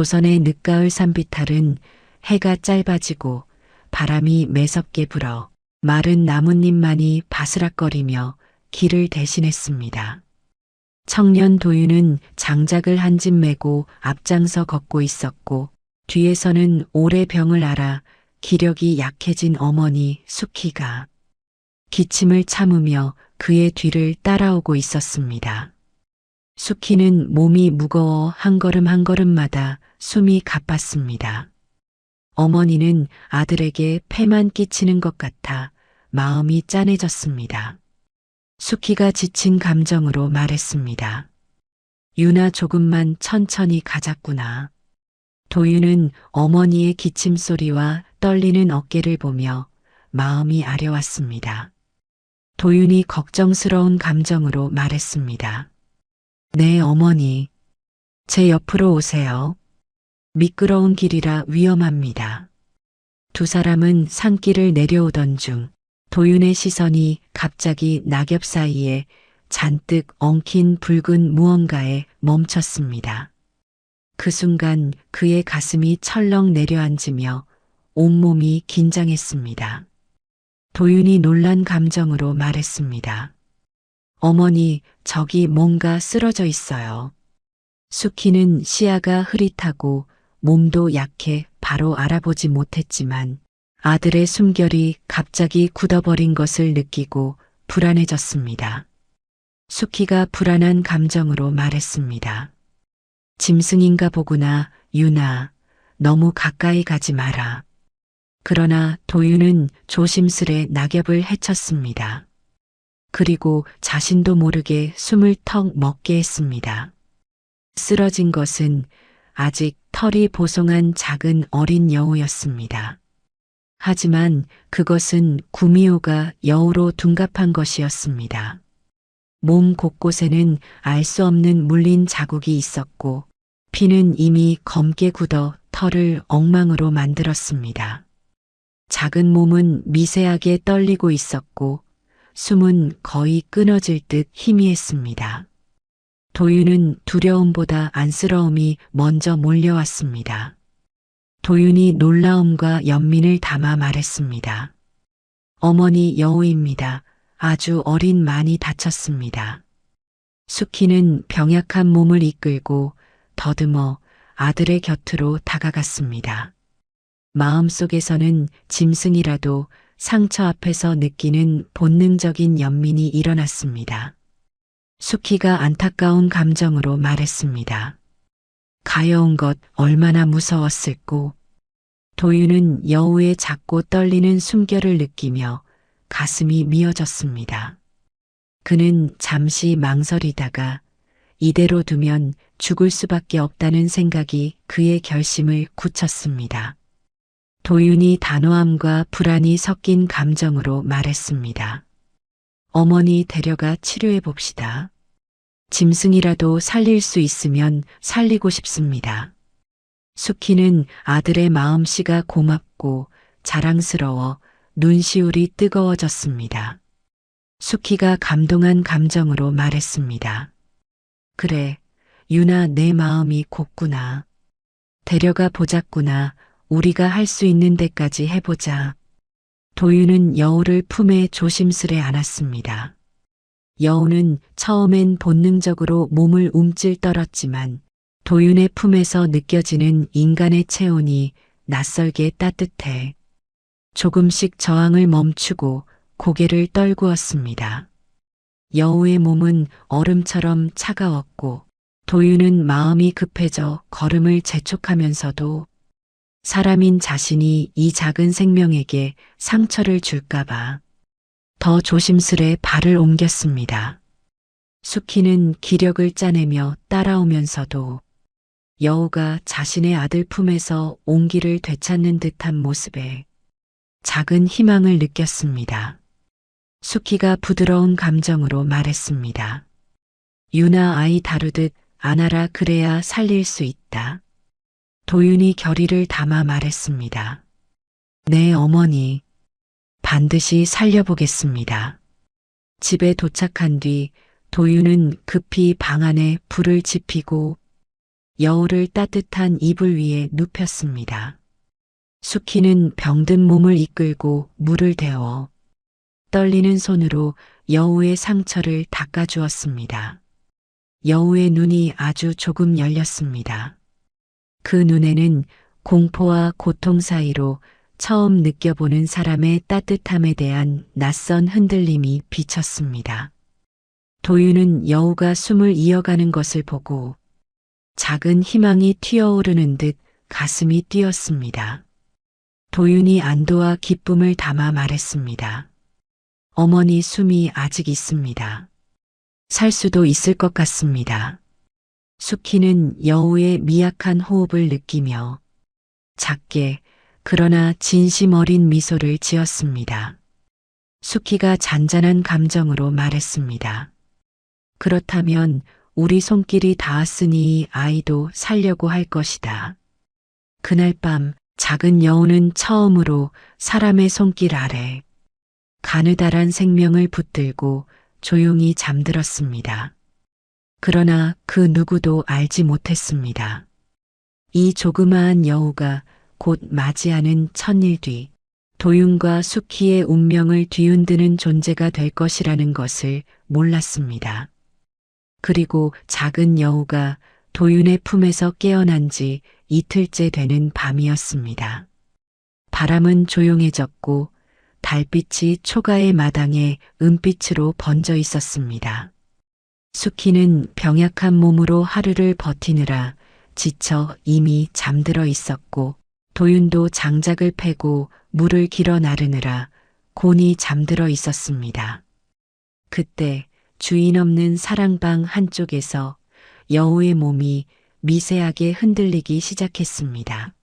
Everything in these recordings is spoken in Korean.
조선의 늦가을 산비탈은 해가 짧아지고 바람이 매섭게 불어 마른 나뭇잎만이 바스락거리며 길을 대신했습니다. 청년 도윤은 장작을 한 집 메고 앞장서 걷고 있었고 뒤에서는 오래 병을 앓아 기력이 약해진 어머니 수키가 기침을 참으며 그의 뒤를 따라오고 있었습니다. 수키는 몸이 무거워 한 걸음 한 걸음마다 숨이 가팠습니다. 어머니는 아들에게 폐만 끼치는 것 같아 마음이 짠해졌습니다. 수키가 지친 감정으로 말했습니다. 유나 조금만 천천히 가자꾸나. 도윤은 어머니의 기침 소리와 떨리는 어깨를 보며 마음이 아려왔습니다. 도윤이 걱정스러운 감정으로 말했습니다. 네, 어머니. 제 옆으로 오세요. 미끄러운 길이라 위험합니다. 두 사람은 산길을 내려오던 중 도윤의 시선이 갑자기 낙엽 사이에 잔뜩 엉킨 붉은 무언가에 멈췄습니다. 그 순간 그의 가슴이 철렁 내려앉으며 온몸이 긴장했습니다. 도윤이 놀란 감정으로 말했습니다. 어머니, 저기 뭔가 쓰러져 있어요. 수키는 시야가 흐릿하고 몸도 약해 바로 알아보지 못했지만 아들의 숨결이 갑자기 굳어버린 것을 느끼고 불안해졌습니다. 수키가 불안한 감정으로 말했습니다. 짐승인가 보구나, 유나. 너무 가까이 가지 마라. 그러나 도윤은 조심스레 낙엽을 헤쳤습니다. 그리고 자신도 모르게 숨을 턱 먹게 했습니다. 쓰러진 것은 아직 털이 보송한 작은 어린 여우였습니다. 하지만 그것은 구미호가 여우로 둔갑한 것이었습니다. 몸 곳곳에는 알 수 없는 물린 자국이 있었고 피는 이미 검게 굳어 털을 엉망으로 만들었습니다. 작은 몸은 미세하게 떨리고 있었고 숨은 거의 끊어질 듯 희미했습니다. 도윤은 두려움보다 안쓰러움이 먼저 몰려왔습니다. 도윤이 놀라움과 연민을 담아 말했습니다. 어머니, 여우입니다. 아주 어린 많이 다쳤습니다. 수키는 병약한 몸을 이끌고 더듬어 아들의 곁으로 다가갔습니다. 마음속에서는 짐승이라도 상처 앞에서 느끼는 본능적인 연민이 일어났습니다. 수키가 안타까운 감정으로 말했습니다. 가여운 것 얼마나 무서웠을꼬. 도윤은 여우의 작고 떨리는 숨결을 느끼며 가슴이 미어졌습니다. 그는 잠시 망설이다가 이대로 두면 죽을 수밖에 없다는 생각이 그의 결심을 굳혔습니다. 도윤이 단호함과 불안이 섞인 감정으로 말했습니다. 어머니, 데려가 치료해 봅시다. 짐승이라도 살릴 수 있으면 살리고 싶습니다. 수키는 아들의 마음씨가 고맙고 자랑스러워 눈시울이 뜨거워졌습니다. 수키가 감동한 감정으로 말했습니다. 그래, 유나, 내 마음이 곱구나. 데려가 보자꾸나. 우리가 할 수 있는 데까지 해보자. 도윤은 여우를 품에 조심스레 안았습니다. 여우는 처음엔 본능적으로 몸을 움찔떨었지만 도윤의 품에서 느껴지는 인간의 체온이 낯설게 따뜻해 조금씩 저항을 멈추고 고개를 떨구었습니다. 여우의 몸은 얼음처럼 차가웠고 도윤은 마음이 급해져 걸음을 재촉하면서도 사람인 자신이 이 작은 생명에게 상처를 줄까봐 더 조심스레 발을 옮겼습니다. 수키는 기력을 짜내며 따라오면서도 여우가 자신의 아들 품에서 온기를 되찾는 듯한 모습에 작은 희망을 느꼈습니다. 수키가 부드러운 감정으로 말했습니다. 유나, 아이 다루듯 안아라. 그래야 살릴 수 있다. 도윤이 결의를 담아 말했습니다. 네, 어머니. 반드시 살려보겠습니다. 집에 도착한 뒤 도윤은 급히 방 안에 불을 지피고 여우를 따뜻한 이불 위에 눕혔습니다. 수키는 병든 몸을 이끌고 물을 데워 떨리는 손으로 여우의 상처를 닦아주었습니다. 여우의 눈이 아주 조금 열렸습니다. 그 눈에는 공포와 고통 사이로 처음 느껴보는 사람의 따뜻함에 대한 낯선 흔들림이 비쳤습니다. 도윤은 여우가 숨을 이어가는 것을 보고 작은 희망이 튀어오르는 듯 가슴이 뛰었습니다. 도윤이 안도와 기쁨을 담아 말했습니다. 어머니 숨이 아직 있습니다. 살 수도 있을 것 같습니다. 수키는 여우의 미약한 호흡을 느끼며 작게 그러나 진심 어린 미소를 지었습니다. 수키가 잔잔한 감정으로 말했습니다. 그렇다면 우리 손길이 닿았으니 아이도 살려고 할 것이다. 그날 밤 작은 여우는 처음으로 사람의 손길 아래 가느다란 생명을 붙들고 조용히 잠들었습니다. 그러나 그 누구도 알지 못했습니다. 이 조그마한 여우가 곧 맞이하는 천일 뒤 도윤과 수키의 운명을 뒤흔드는 존재가 될 것이라는 것을 몰랐습니다. 그리고 작은 여우가 도윤의 품에서 깨어난 지 이틀째 되는 밤이었습니다. 바람은 조용해졌고 달빛이 초가의 마당에 은빛으로 번져 있었습니다. 수키는 병약한 몸으로 하루를 버티느라 지쳐 이미 잠들어 있었고 도윤도 장작을 패고 물을 길어 나르느라 곤히 잠들어 있었습니다. 그때 주인 없는 사랑방 한쪽에서 여우의 몸이 미세하게 흔들리기 시작했습니다.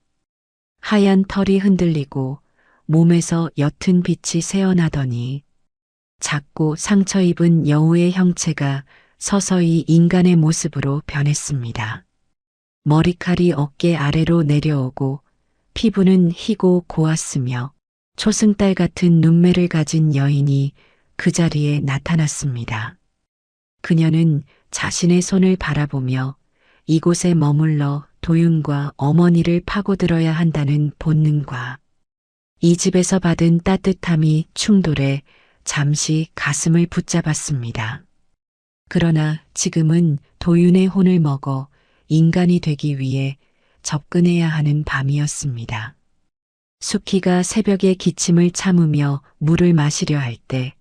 하얀 털이 흔들리고 몸에서 옅은 빛이 새어나더니 작고 상처 입은 여우의 형체가 서서히 인간의 모습으로 변했습니다. 머리칼이 어깨 아래로 내려오고 피부는 희고 고왔으며 초승달 같은 눈매를 가진 여인이 그 자리에 나타났습니다. 그녀는 자신의 손을 바라보며 이곳에 머물러 도윤과 어머니를 파고들어야 한다는 본능과 이 집에서 받은 따뜻함이 충돌해 잠시 가슴을 붙잡았습니다. 그러나 지금은 도윤의 혼을 먹어 인간이 되기 위해 접근해야 하는 밤이었습니다. 수키가 새벽에 기침을 참으며 물을 마시려 할 때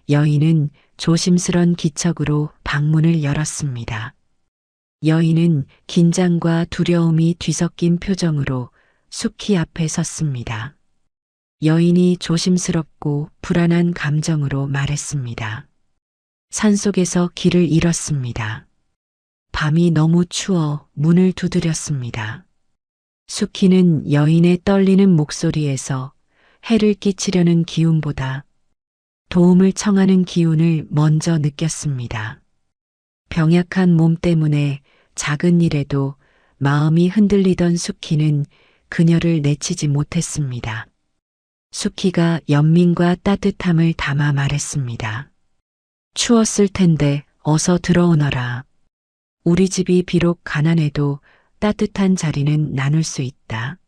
여인은 조심스런 기척으로 방문을 열었습니다. 여인은 긴장과 두려움이 뒤섞인 표정으로 수키 앞에 섰습니다. 여인이 조심스럽고 불안한 감정으로 말했습니다. 산속에서 길을 잃었습니다. 밤이 너무 추워 문을 두드렸습니다. 수키는 여인의 떨리는 목소리에서 해를 끼치려는 기운보다 도움을 청하는 기운을 먼저 느꼈습니다. 병약한 몸 때문에 작은 일에도 마음이 흔들리던 수키는 그녀를 내치지 못했습니다. 수키가 연민과 따뜻함을 담아 말했습니다. 추웠을 텐데 어서 들어오너라. 우리 집이 비록 가난해도 따뜻한 자리는 나눌 수 있다.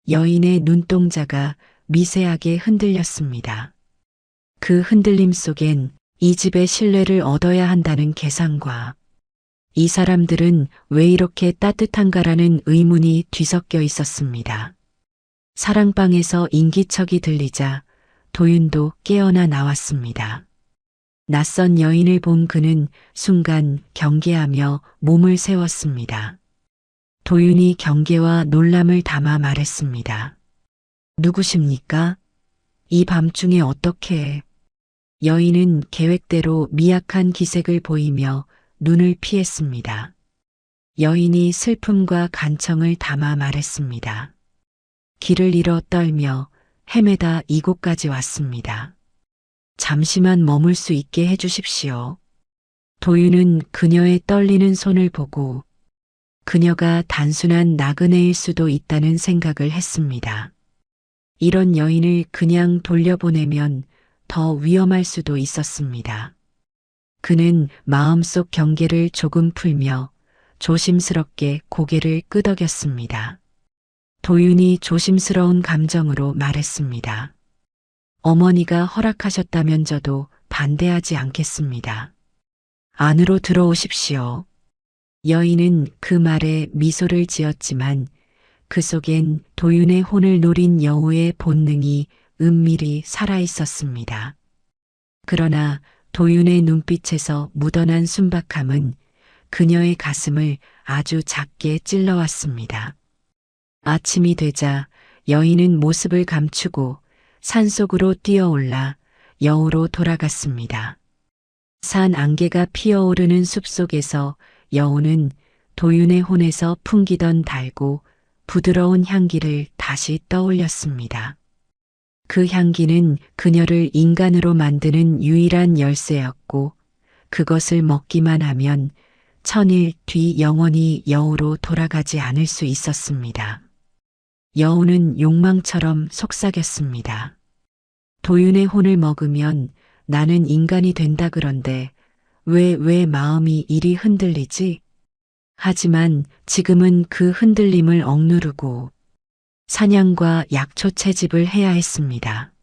여인의 눈동자가 미세하게 흔들렸습니다. 그 흔들림 속엔 이 집의 신뢰를 얻어야 한다는 계산과 이 사람들은 왜 이렇게 따뜻한가라는 의문이 뒤섞여 있었습니다. 사랑방에서 인기척이 들리자 도윤도 깨어나 나왔습니다. 낯선 여인을 본 그는 순간 경계하며 몸을 세웠습니다. 도윤이 경계와 놀람을 담아 말했습니다. 누구십니까? 이 밤중에 어떻게? 여인은 계획대로 미약한 기색을 보이며 눈을 피했습니다. 여인이 슬픔과 간청을 담아 말했습니다. 길을 잃어 떨며 헤매다 이곳까지 왔습니다. 잠시만 머물 수 있게 해주십시오. 도윤은 그녀의 떨리는 손을 보고 그녀가 단순한 나그네일 수도 있다는 생각을 했습니다. 이런 여인을 그냥 돌려보내면 더 위험할 수도 있었습니다. 그는 마음속 경계를 조금 풀며 조심스럽게 고개를 끄덕였습니다. 도윤이 조심스러운 감정으로 말했습니다. 어머니가 허락하셨다면 저도 반대하지 않겠습니다. 안으로 들어오십시오. 여인은 그 말에 미소를 지었지만 그 속엔 도윤의 혼을 노린 여우의 본능이 은밀히 살아있었습니다. 그러나 도윤의 눈빛에서 묻어난 순박함은 그녀의 가슴을 아주 작게 찔러왔습니다. 아침이 되자 여인은 모습을 감추고 산속으로 뛰어올라 여우로 돌아갔습니다. 산 안개가 피어오르는 숲속에서 여우는 도윤의 혼에서 풍기던 달고 부드러운 향기를 다시 떠올렸습니다. 그 향기는 그녀를 인간으로 만드는 유일한 열쇠였고 그것을 먹기만 하면 천일 뒤 영원히 여우로 돌아가지 않을 수 있었습니다. 여우는 욕망처럼 속삭였습니다. 도윤의 혼을 먹으면 나는 인간이 된다 그런데 왜 마음이 이리 흔들리지? 하지만 지금은 그 흔들림을 억누르고 사냥과 약초 채집을 해야 했습니다.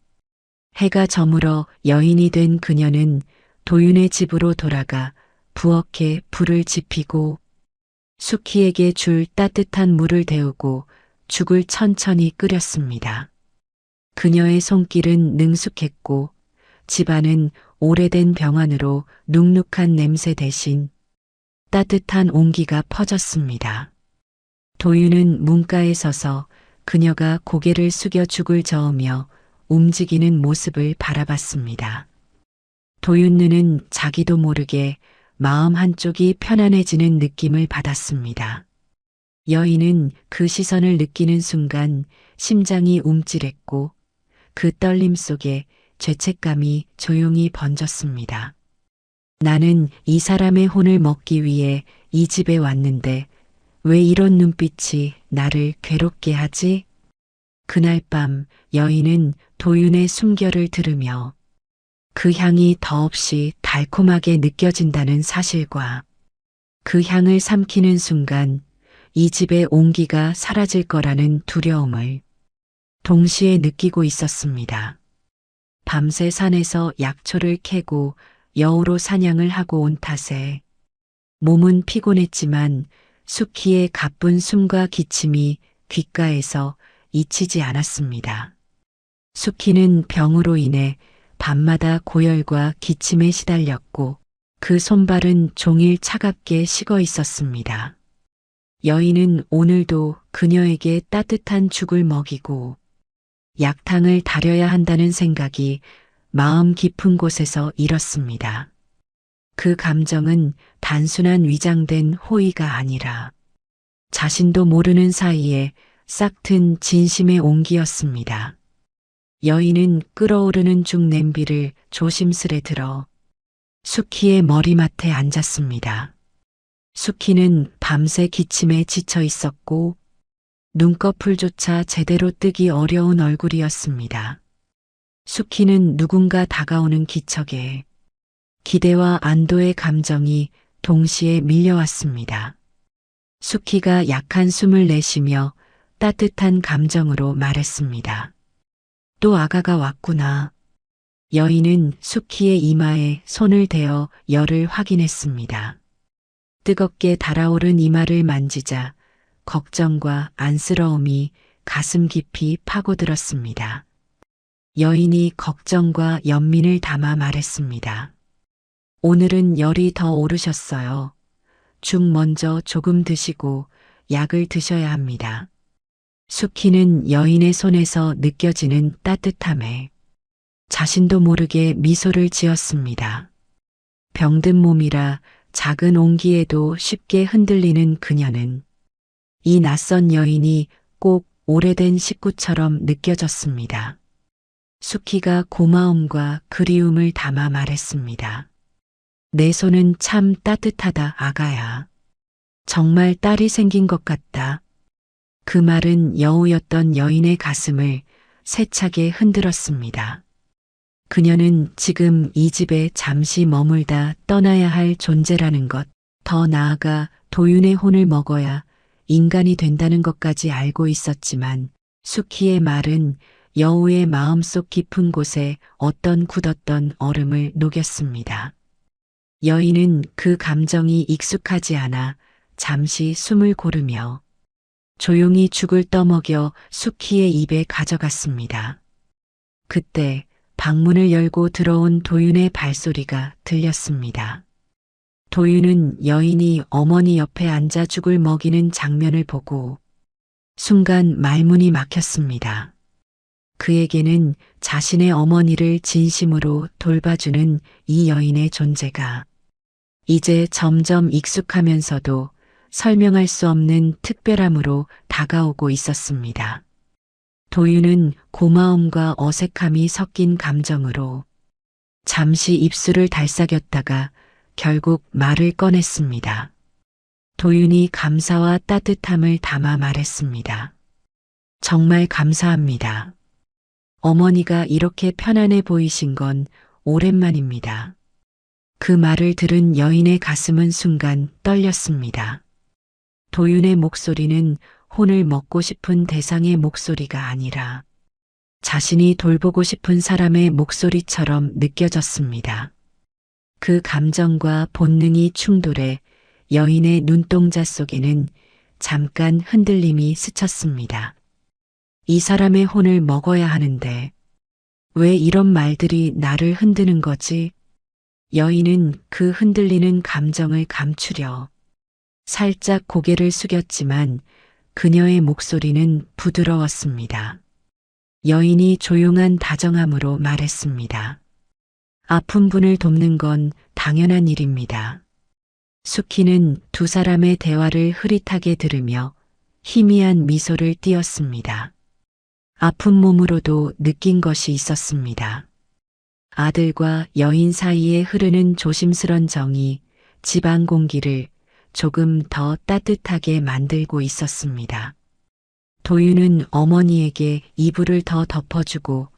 해가 저물어 여인이 된 그녀는 도윤의 집으로 돌아가 부엌에 불을 지피고 수키에게 줄 따뜻한 물을 데우고 죽을 천천히 끓였습니다. 그녀의 손길은 능숙했고 집안은 오래된 병안으로 눅눅한 냄새 대신 따뜻한 온기가 퍼졌습니다. 도윤은 문가에 서서 그녀가 고개를 숙여 죽을 저으며 움직이는 모습을 바라봤습니다. 도윤는 자기도 모르게 마음 한쪽이 편안해지는 느낌을 받았습니다. 여인은 그 시선을 느끼는 순간 심장이 움찔했고 그 떨림 속에 죄책감이 조용히 번졌습니다. 나는 이 사람의 혼을 먹기 위해 이 집에 왔는데 왜 이런 눈빛이 나를 괴롭게 하지? 그날 밤 여인은 도윤의 숨결을 들으며 그 향이 더없이 달콤하게 느껴진다는 사실과 그 향을 삼키는 순간 이 집의 온기가 사라질 거라는 두려움을 동시에 느끼고 있었습니다. 밤새 산에서 약초를 캐고 여우로 사냥을 하고 온 탓에 몸은 피곤했지만 수키의 가쁜 숨과 기침이 귓가에서 잊히지 않았습니다. 수키는 병으로 인해 밤마다 고열과 기침에 시달렸고 그 손발은 종일 차갑게 식어 있었습니다. 여인은 오늘도 그녀에게 따뜻한 죽을 먹이고 약탕을 다려야 한다는 생각이 마음 깊은 곳에서 일었습니다. 그 감정은 단순한 위장된 호의가 아니라 자신도 모르는 사이에 싹튼 진심의 온기였습니다. 여인은 끓어오르는 죽 냄비를 조심스레 들어 수키의 머리맡에 앉았습니다. 수키는 밤새 기침에 지쳐 있었고 눈꺼풀조차 제대로 뜨기 어려운 얼굴이었습니다. 수키는 누군가 다가오는 기척에 기대와 안도의 감정이 동시에 밀려왔습니다. 수키가 약한 숨을 내쉬며 따뜻한 감정으로 말했습니다. 또 아가가 왔구나. 여인은 수키의 이마에 손을 대어 열을 확인했습니다. 뜨겁게 달아오른 이마를 만지자 걱정과 안쓰러움이 가슴 깊이 파고들었습니다. 여인이 걱정과 연민을 담아 말했습니다. 오늘은 열이 더 오르셨어요. 죽 먼저 조금 드시고 약을 드셔야 합니다. 수키는 여인의 손에서 느껴지는 따뜻함에 자신도 모르게 미소를 지었습니다. 병든 몸이라 작은 온기에도 쉽게 흔들리는 그녀는 이 낯선 여인이 꼭 오래된 식구처럼 느껴졌습니다. 수키가 고마움과 그리움을 담아 말했습니다. 내 손은 참 따뜻하다, 아가야. 정말 딸이 생긴 것 같다. 그 말은 여우였던 여인의 가슴을 세차게 흔들었습니다. 그녀는 지금 이 집에 잠시 머물다 떠나야 할 존재라는 것, 더 나아가 도윤의 혼을 먹어야 인간이 된다는 것까지 알고 있었지만 수키의 말은 여우의 마음속 깊은 곳에 어떤 굳었던 얼음을 녹였습니다. 여인은 그 감정이 익숙하지 않아 잠시 숨을 고르며 조용히 죽을 떠먹여 수키의 입에 가져갔습니다. 그때 방문을 열고 들어온 도윤의 발소리가 들렸습니다. 도윤은 여인이 어머니 옆에 앉아 죽을 먹이는 장면을 보고 순간 말문이 막혔습니다. 그에게는 자신의 어머니를 진심으로 돌봐주는 이 여인의 존재가 이제 점점 익숙하면서도 설명할 수 없는 특별함으로 다가오고 있었습니다. 도윤은 고마움과 어색함이 섞인 감정으로 잠시 입술을 달싹였다가 결국 말을 꺼냈습니다. 도윤이 감사와 따뜻함을 담아 말했습니다. 정말 감사합니다. 어머니가 이렇게 편안해 보이신 건 오랜만입니다. 그 말을 들은 여인의 가슴은 순간 떨렸습니다. 도윤의 목소리는 혼을 먹고 싶은 대상의 목소리가 아니라 자신이 돌보고 싶은 사람의 목소리처럼 느껴졌습니다. 그 감정과 본능이 충돌해 여인의 눈동자 속에는 잠깐 흔들림이 스쳤습니다. 이 사람의 혼을 먹어야 하는데 왜 이런 말들이 나를 흔드는 거지? 여인은 그 흔들리는 감정을 감추려 살짝 고개를 숙였지만 그녀의 목소리는 부드러웠습니다. 여인이 조용한 다정함으로 말했습니다. 아픈 분을 돕는 건 당연한 일입니다. 수키는 두 사람의 대화를 흐릿하게 들으며 희미한 미소를 띄었습니다. 아픈 몸으로도 느낀 것이 있었습니다. 아들과 여인 사이에 흐르는 조심스런 정이 집안 공기를 조금 더 따뜻하게 만들고 있었습니다. 도윤은 어머니에게 이불을 더 덮어주고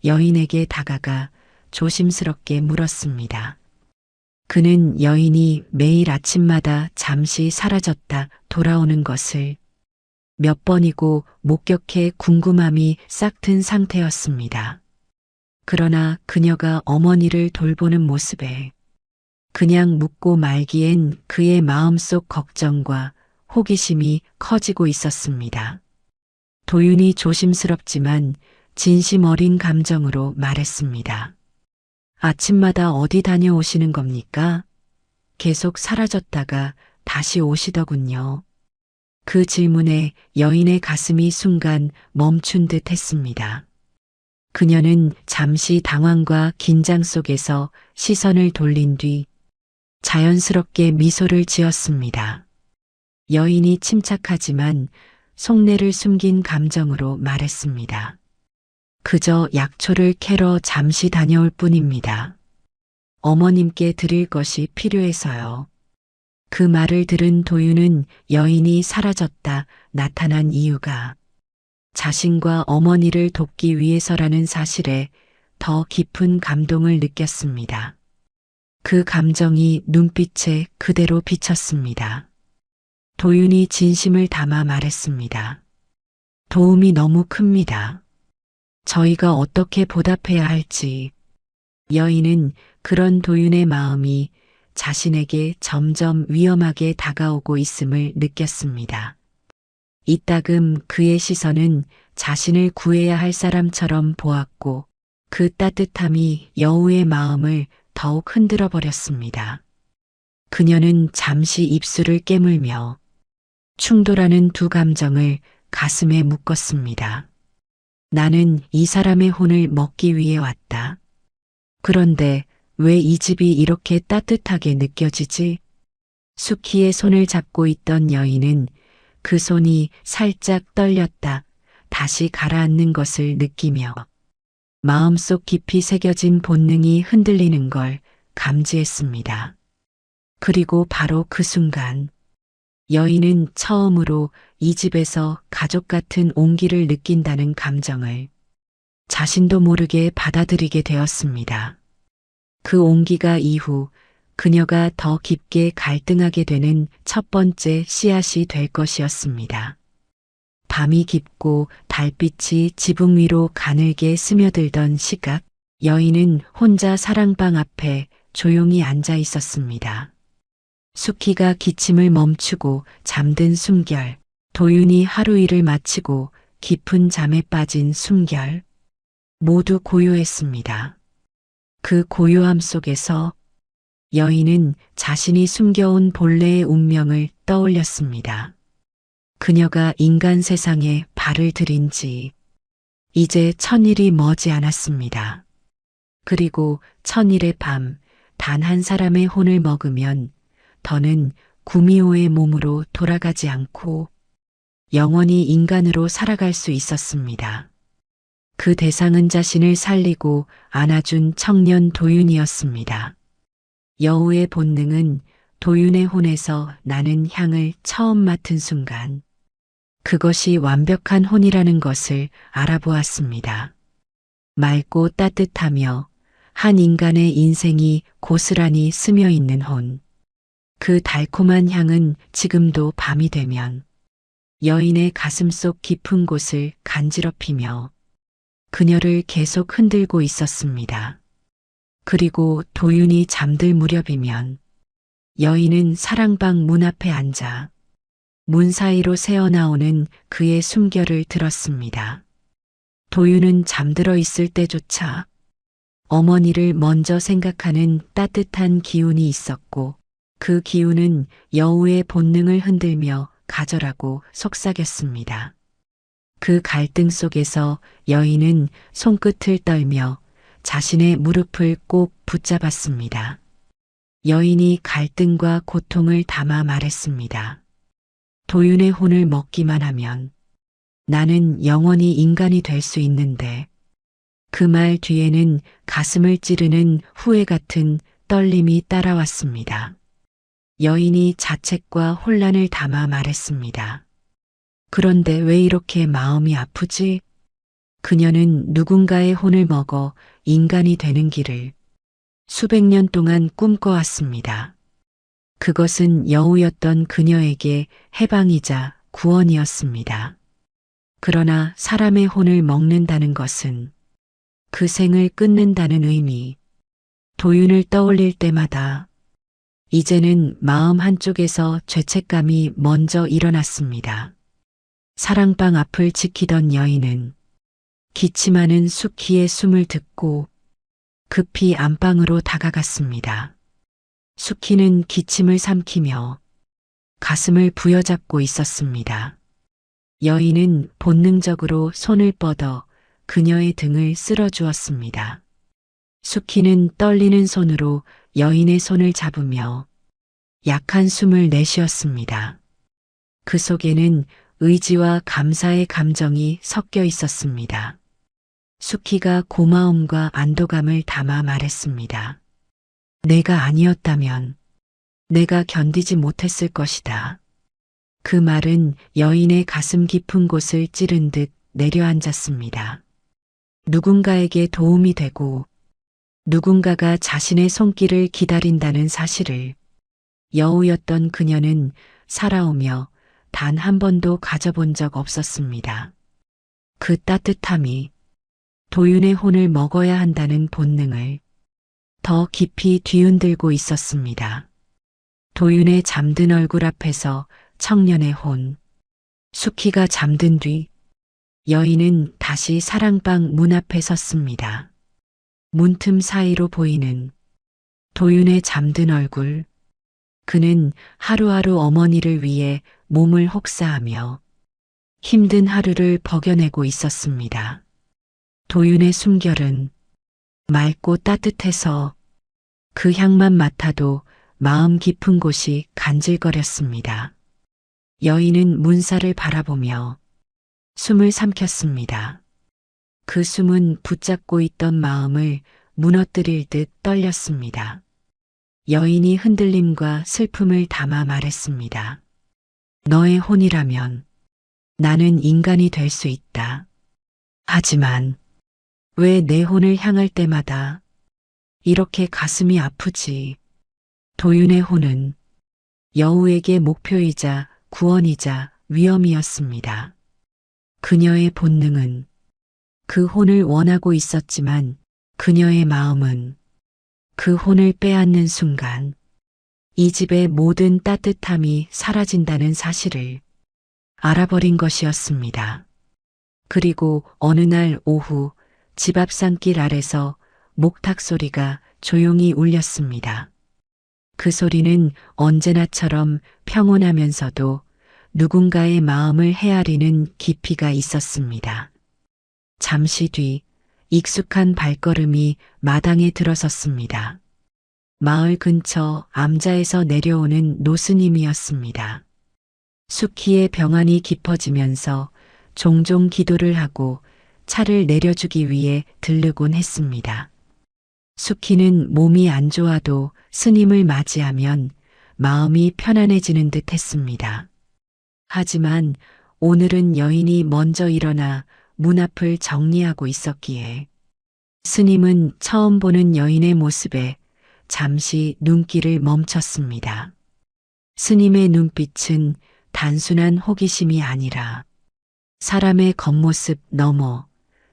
여인에게 다가가 조심스럽게 물었습니다. 그는 여인이 매일 아침마다 잠시 사라졌다 돌아오는 것을 몇 번이고 목격해 궁금함이 싹튼 상태였습니다. 그러나 그녀가 어머니를 돌보는 모습에 그냥 묻고 말기엔 그의 마음속 걱정과 호기심이 커지고 있었습니다. 도윤이 조심스럽지만 진심 어린 감정으로 말했습니다. 아침마다 어디 다녀오시는 겁니까? 계속 사라졌다가 다시 오시더군요. 그 질문에 여인의 가슴이 순간 멈춘 듯 했습니다. 그녀는 잠시 당황과 긴장 속에서 시선을 돌린 뒤 자연스럽게 미소를 지었습니다. 여인이 침착하지만 속내를 숨긴 감정으로 말했습니다. 그저 약초를 캐러 잠시 다녀올 뿐입니다. 어머님께 드릴 것이 필요해서요. 그 말을 들은 도윤은 여인이 사라졌다 나타난 이유가 자신과 어머니를 돕기 위해서라는 사실에 더 깊은 감동을 느꼈습니다. 그 감정이 눈빛에 그대로 비쳤습니다. 도윤이 진심을 담아 말했습니다. 도움이 너무 큽니다. 저희가 어떻게 보답해야 할지. 여인은 그런 도윤의 마음이 자신에게 점점 위험하게 다가오고 있음을 느꼈습니다. 이따금 그의 시선은 자신을 구해야 할 사람처럼 보았고 그 따뜻함이 여우의 마음을 더욱 흔들어 버렸습니다. 그녀는 잠시 입술을 깨물며 충돌하는 두 감정을 가슴에 묶었습니다. 나는 이 사람의 혼을 먹기 위해 왔다. 그런데 왜 이 집이 이렇게 따뜻하게 느껴지지? 수키의 손을 잡고 있던 여인은 그 손이 살짝 떨렸다 다시 가라앉는 것을 느끼며 마음속 깊이 새겨진 본능이 흔들리는 걸 감지했습니다. 그리고 바로 그 순간 여인은 처음으로 이 집에서 가족 같은 온기를 느낀다는 감정을 자신도 모르게 받아들이게 되었습니다. 그 온기가 이후 그녀가 더 깊게 갈등하게 되는 첫 번째 씨앗이 될 것이었습니다. 밤이 깊고 달빛이 지붕 위로 가늘게 스며들던 시각, 여인은 혼자 사랑방 앞에 조용히 앉아 있었습니다. 수키가 기침을 멈추고 잠든 숨결, 도윤이 하루 일을 마치고 깊은 잠에 빠진 숨결, 모두 고요했습니다. 그 고요함 속에서 여인은 자신이 숨겨온 본래의 운명을 떠올렸습니다. 그녀가 인간 세상에 발을 들인 지 이제 1000일이 머지 않았습니다. 그리고 1000일의 밤, 단 한 사람의 혼을 먹으면 더는 구미호의 몸으로 돌아가지 않고 영원히 인간으로 살아갈 수 있었습니다. 그 대상은 자신을 살리고 안아준 청년 도윤이었습니다. 여우의 본능은 도윤의 혼에서 나는 향을 처음 맡은 순간 그것이 완벽한 혼이라는 것을 알아보았습니다. 맑고 따뜻하며 한 인간의 인생이 고스란히 스며 있는 혼. 그 달콤한 향은 지금도 밤이 되면 여인의 가슴속 깊은 곳을 간지럽히며 그녀를 계속 흔들고 있었습니다. 그리고 도윤이 잠들 무렵이면 여인은 사랑방 문 앞에 앉아 문 사이로 새어나오는 그의 숨결을 들었습니다. 도윤은 잠들어 있을 때조차 어머니를 먼저 생각하는 따뜻한 기운이 있었고 그 기운은 여우의 본능을 흔들며 가절하고 속삭였습니다. 그 갈등 속에서 여인은 손끝을 떨며 자신의 무릎을 꼭 붙잡았습니다. 여인이 갈등과 고통을 담아 말했습니다. 도윤의 혼을 먹기만 하면 나는 영원히 인간이 될 수 있는데 그 말 뒤에는 가슴을 찌르는 후회 같은 떨림이 따라왔습니다. 여인이 자책과 혼란을 담아 말했습니다. 그런데 왜 이렇게 마음이 아프지? 그녀는 누군가의 혼을 먹어 인간이 되는 길을 수백 년 동안 꿈꿔왔습니다. 그것은 여우였던 그녀에게 해방이자 구원이었습니다. 그러나 사람의 혼을 먹는다는 것은 그 생을 끊는다는 의미. 도윤을 떠올릴 때마다 이제는 마음 한쪽에서 죄책감이 먼저 일어났습니다. 사랑방 앞을 지키던 여인은 기침하는 수키의 숨을 듣고 급히 안방으로 다가갔습니다. 수키는 기침을 삼키며 가슴을 부여잡고 있었습니다. 여인은 본능적으로 손을 뻗어 그녀의 등을 쓸어주었습니다. 수키는 떨리는 손으로 여인의 손을 잡으며 약한 숨을 내쉬었습니다. 그 속에는 의지와 감사의 감정이 섞여 있었습니다. 수키가 고마움과 안도감을 담아 말했습니다. 내가 아니었다면 내가 견디지 못했을 것이다. 그 말은 여인의 가슴 깊은 곳을 찌른 듯 내려앉았습니다. 누군가에게 도움이 되고 누군가가 자신의 손길을 기다린다는 사실을 여우였던 그녀는 살아오며 단 한 번도 가져본 적 없었습니다. 그 따뜻함이 도윤의 혼을 먹어야 한다는 본능을 더 깊이 뒤흔들고 있었습니다. 도윤의 잠든 얼굴 앞에서 청년의 혼, 수키가 잠든 뒤 여인은 다시 사랑방 문 앞에 섰습니다. 문틈 사이로 보이는 도윤의 잠든 얼굴. 그는 하루하루 어머니를 위해 몸을 혹사하며 힘든 하루를 버겨내고 있었습니다. 도윤의 숨결은 맑고 따뜻해서 그 향만 맡아도 마음 깊은 곳이 간질거렸습니다. 여인은 문살을 바라보며 숨을 삼켰습니다. 그 숨은 붙잡고 있던 마음을 무너뜨릴 듯 떨렸습니다. 여인이 흔들림과 슬픔을 담아 말했습니다. 너의 혼이라면 나는 인간이 될 수 있다. 하지만 왜 내 혼을 향할 때마다 이렇게 가슴이 아프지? 도윤의 혼은 여우에게 목표이자 구원이자 위험이었습니다. 그녀의 본능은 그 혼을 원하고 있었지만 그녀의 마음은 그 혼을 빼앗는 순간 이 집의 모든 따뜻함이 사라진다는 사실을 알아버린 것이었습니다. 그리고 어느 날 오후 집 앞 산길 아래서 목탁 소리가 조용히 울렸습니다. 그 소리는 언제나처럼 평온하면서도 누군가의 마음을 헤아리는 깊이가 있었습니다. 잠시 뒤 익숙한 발걸음이 마당에 들어섰습니다. 마을 근처 암자에서 내려오는 노스님이었습니다. 수키의 병환이 깊어지면서 종종 기도를 하고 차를 내려주기 위해 들르곤 했습니다. 수키는 몸이 안 좋아도 스님을 맞이하면 마음이 편안해지는 듯 했습니다. 하지만 오늘은 여인이 먼저 일어나 문 앞을 정리하고 있었기에 스님은 처음 보는 여인의 모습에 잠시 눈길을 멈췄습니다. 스님의 눈빛은 단순한 호기심이 아니라 사람의 겉모습 너머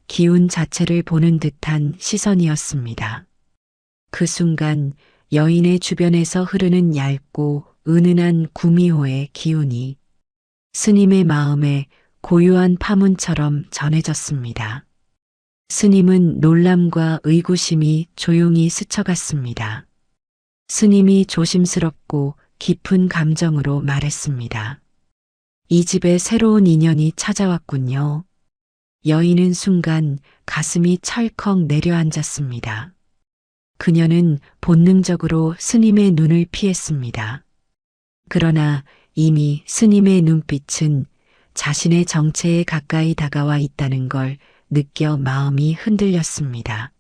기운 자체를 보는 듯한 시선이었습니다. 그 순간 여인의 주변에서 흐르는 얇고 은은한 구미호의 기운이 스님의 마음에 고요한 파문처럼 전해졌습니다. 스님은 놀람과 의구심이 조용히 스쳐갔습니다. 스님이 조심스럽고 깊은 감정으로 말했습니다. 이 집에 새로운 인연이 찾아왔군요. 여인은 순간 가슴이 철컥 내려앉았습니다. 그녀는 본능적으로 스님의 눈을 피했습니다. 그러나 이미 스님의 눈빛은 자신의 정체에 가까이 다가와 있다는 걸 느껴 마음이 흔들렸습니다.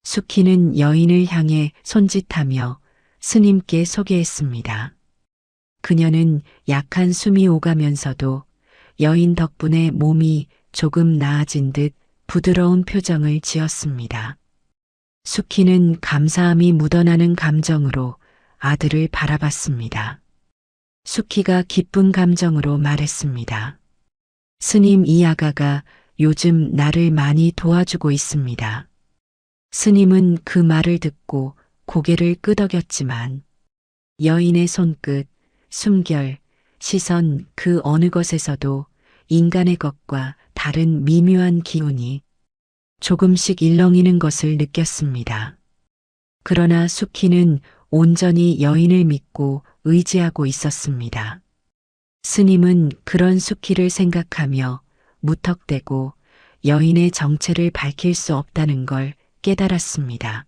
수키는 여인을 향해 손짓하며 스님께 소개했습니다. 그녀는 약한 숨이 오가면서도 여인 덕분에 몸이 조금 나아진 듯 부드러운 표정을 지었습니다. 수키는 감사함이 묻어나는 감정으로 아들을 바라봤습니다. 수키가 기쁜 감정으로 말했습니다. 스님, 이 아가가 요즘 나를 많이 도와주고 있습니다. 스님은 그 말을 듣고 고개를 끄덕였지만 여인의 손끝, 숨결, 시선 그 어느 것에서도 인간의 것과 다른 미묘한 기운이 조금씩 일렁이는 것을 느꼈습니다. 그러나 수키는 온전히 여인을 믿고 의지하고 있었습니다. 스님은 그런 수키를 생각하며 무턱대고 여인의 정체를 밝힐 수 없다는 걸 깨달았습니다.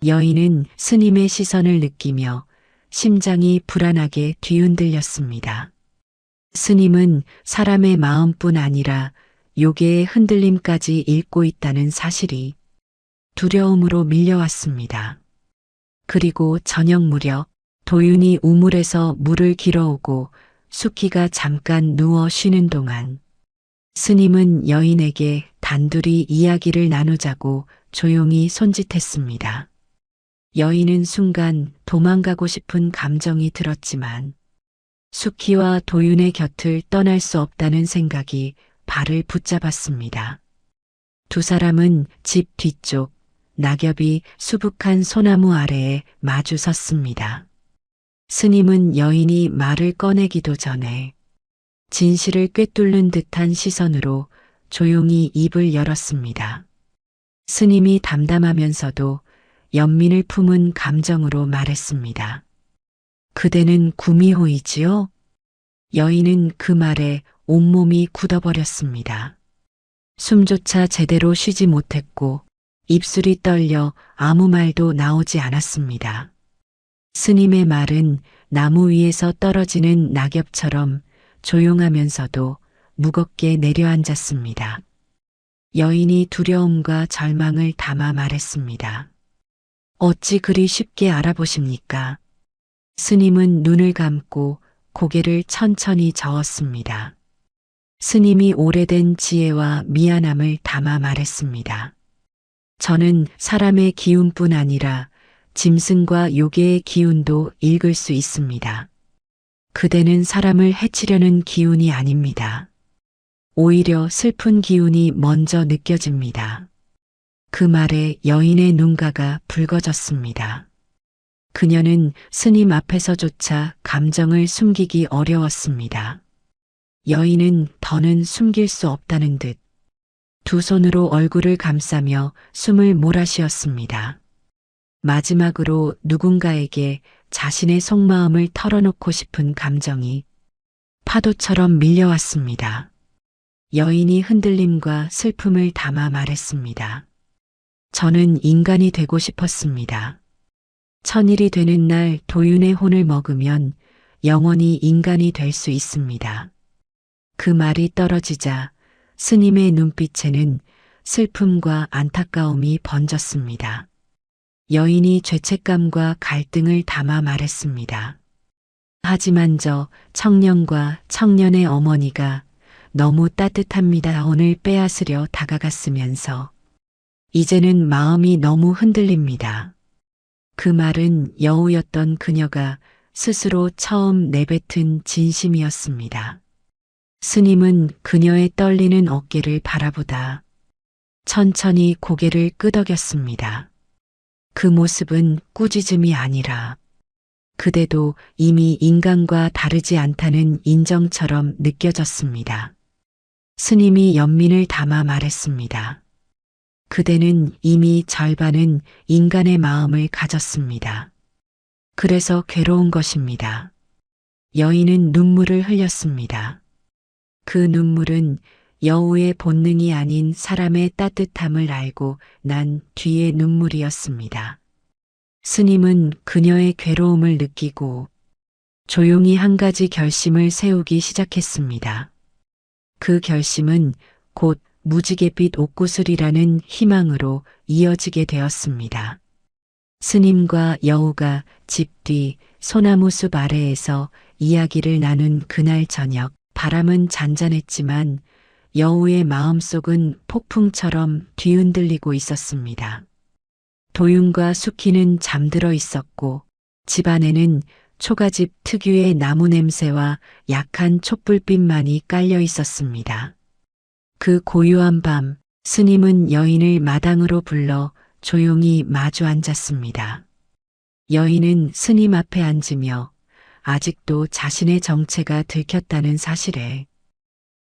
여인은 스님의 시선을 느끼며 심장이 불안하게 뒤흔들렸습니다. 스님은 사람의 마음뿐 아니라 요괴의 흔들림까지 읽고 있다는 사실이 두려움으로 밀려왔습니다. 그리고 저녁 무렵 도윤이 우물에서 물을 길어오고 수키가 잠깐 누워 쉬는 동안 스님은 여인에게 단둘이 이야기를 나누자고 조용히 손짓했습니다. 여인은 순간 도망가고 싶은 감정이 들었지만 수키와 도윤의 곁을 떠날 수 없다는 생각이 발을 붙잡았습니다. 두 사람은 집 뒤쪽 낙엽이 수북한 소나무 아래에 마주 섰습니다. 스님은 여인이 말을 꺼내기도 전에 진실을 꿰뚫는 듯한 시선으로 조용히 입을 열었습니다. 스님이 담담하면서도 연민을 품은 감정으로 말했습니다. 그대는 구미호이지요? 여인은 그 말에 온몸이 굳어버렸습니다. 숨조차 제대로 쉬지 못했고 입술이 떨려 아무 말도 나오지 않았습니다. 스님의 말은 나무 위에서 떨어지는 낙엽처럼 조용하면서도 무겁게 내려앉았습니다. 여인이 두려움과 절망을 담아 말했습니다. 어찌 그리 쉽게 알아보십니까? 스님은 눈을 감고 고개를 천천히 저었습니다. 스님이 오래된 지혜와 미안함을 담아 말했습니다. 저는 사람의 기운뿐 아니라 짐승과 요괴의 기운도 읽을 수 있습니다. 그대는 사람을 해치려는 기운이 아닙니다. 오히려 슬픈 기운이 먼저 느껴집니다. 그 말에 여인의 눈가가 붉어졌습니다. 그녀는 스님 앞에서조차 감정을 숨기기 어려웠습니다. 여인은 더는 숨길 수 없다는 듯 두 손으로 얼굴을 감싸며 숨을 몰아쉬었습니다. 마지막으로 누군가에게 자신의 속마음을 털어놓고 싶은 감정이 파도처럼 밀려왔습니다. 여인이 흔들림과 슬픔을 담아 말했습니다. 저는 인간이 되고 싶었습니다. 천일이 되는 날 도윤의 혼을 먹으면 영원히 인간이 될 수 있습니다. 그 말이 떨어지자 스님의 눈빛에는 슬픔과 안타까움이 번졌습니다. 여인이 죄책감과 갈등을 담아 말했습니다. 하지만 저 청년과 청년의 어머니가 너무 따뜻합니다. 오늘 빼앗으려 다가갔으면서 이제는 마음이 너무 흔들립니다. 그 말은 여우였던 그녀가 스스로 처음 내뱉은 진심이었습니다. 스님은 그녀의 떨리는 어깨를 바라보다 천천히 고개를 끄덕였습니다. 그 모습은 꾸짖음이 아니라 그대도 이미 인간과 다르지 않다는 인정처럼 느껴졌습니다. 스님이 연민을 담아 말했습니다. 그대는 이미 절반은 인간의 마음을 가졌습니다. 그래서 괴로운 것입니다. 여인은 눈물을 흘렸습니다. 그 눈물은 여우의 본능이 아닌 사람의 따뜻함을 알고 난 뒤의 눈물이었습니다. 스님은 그녀의 괴로움을 느끼고 조용히 한 가지 결심을 세우기 시작했습니다. 그 결심은 곧 무지갯빛 옷구슬이라는 희망으로 이어지게 되었습니다. 스님과 여우가 집 뒤 소나무 숲 아래에서 이야기를 나눈 그날 저녁, 바람은 잔잔했지만 여우의 마음속은 폭풍처럼 뒤흔들리고 있었습니다. 도윤과 수키는 잠들어 있었고 집안에는 초가집 특유의 나무 냄새와 약한 촛불빛만이 깔려 있었습니다. 그 고요한 밤, 스님은 여인을 마당으로 불러 조용히 마주 앉았습니다. 여인은 스님 앞에 앉으며 아직도 자신의 정체가 들켰다는 사실에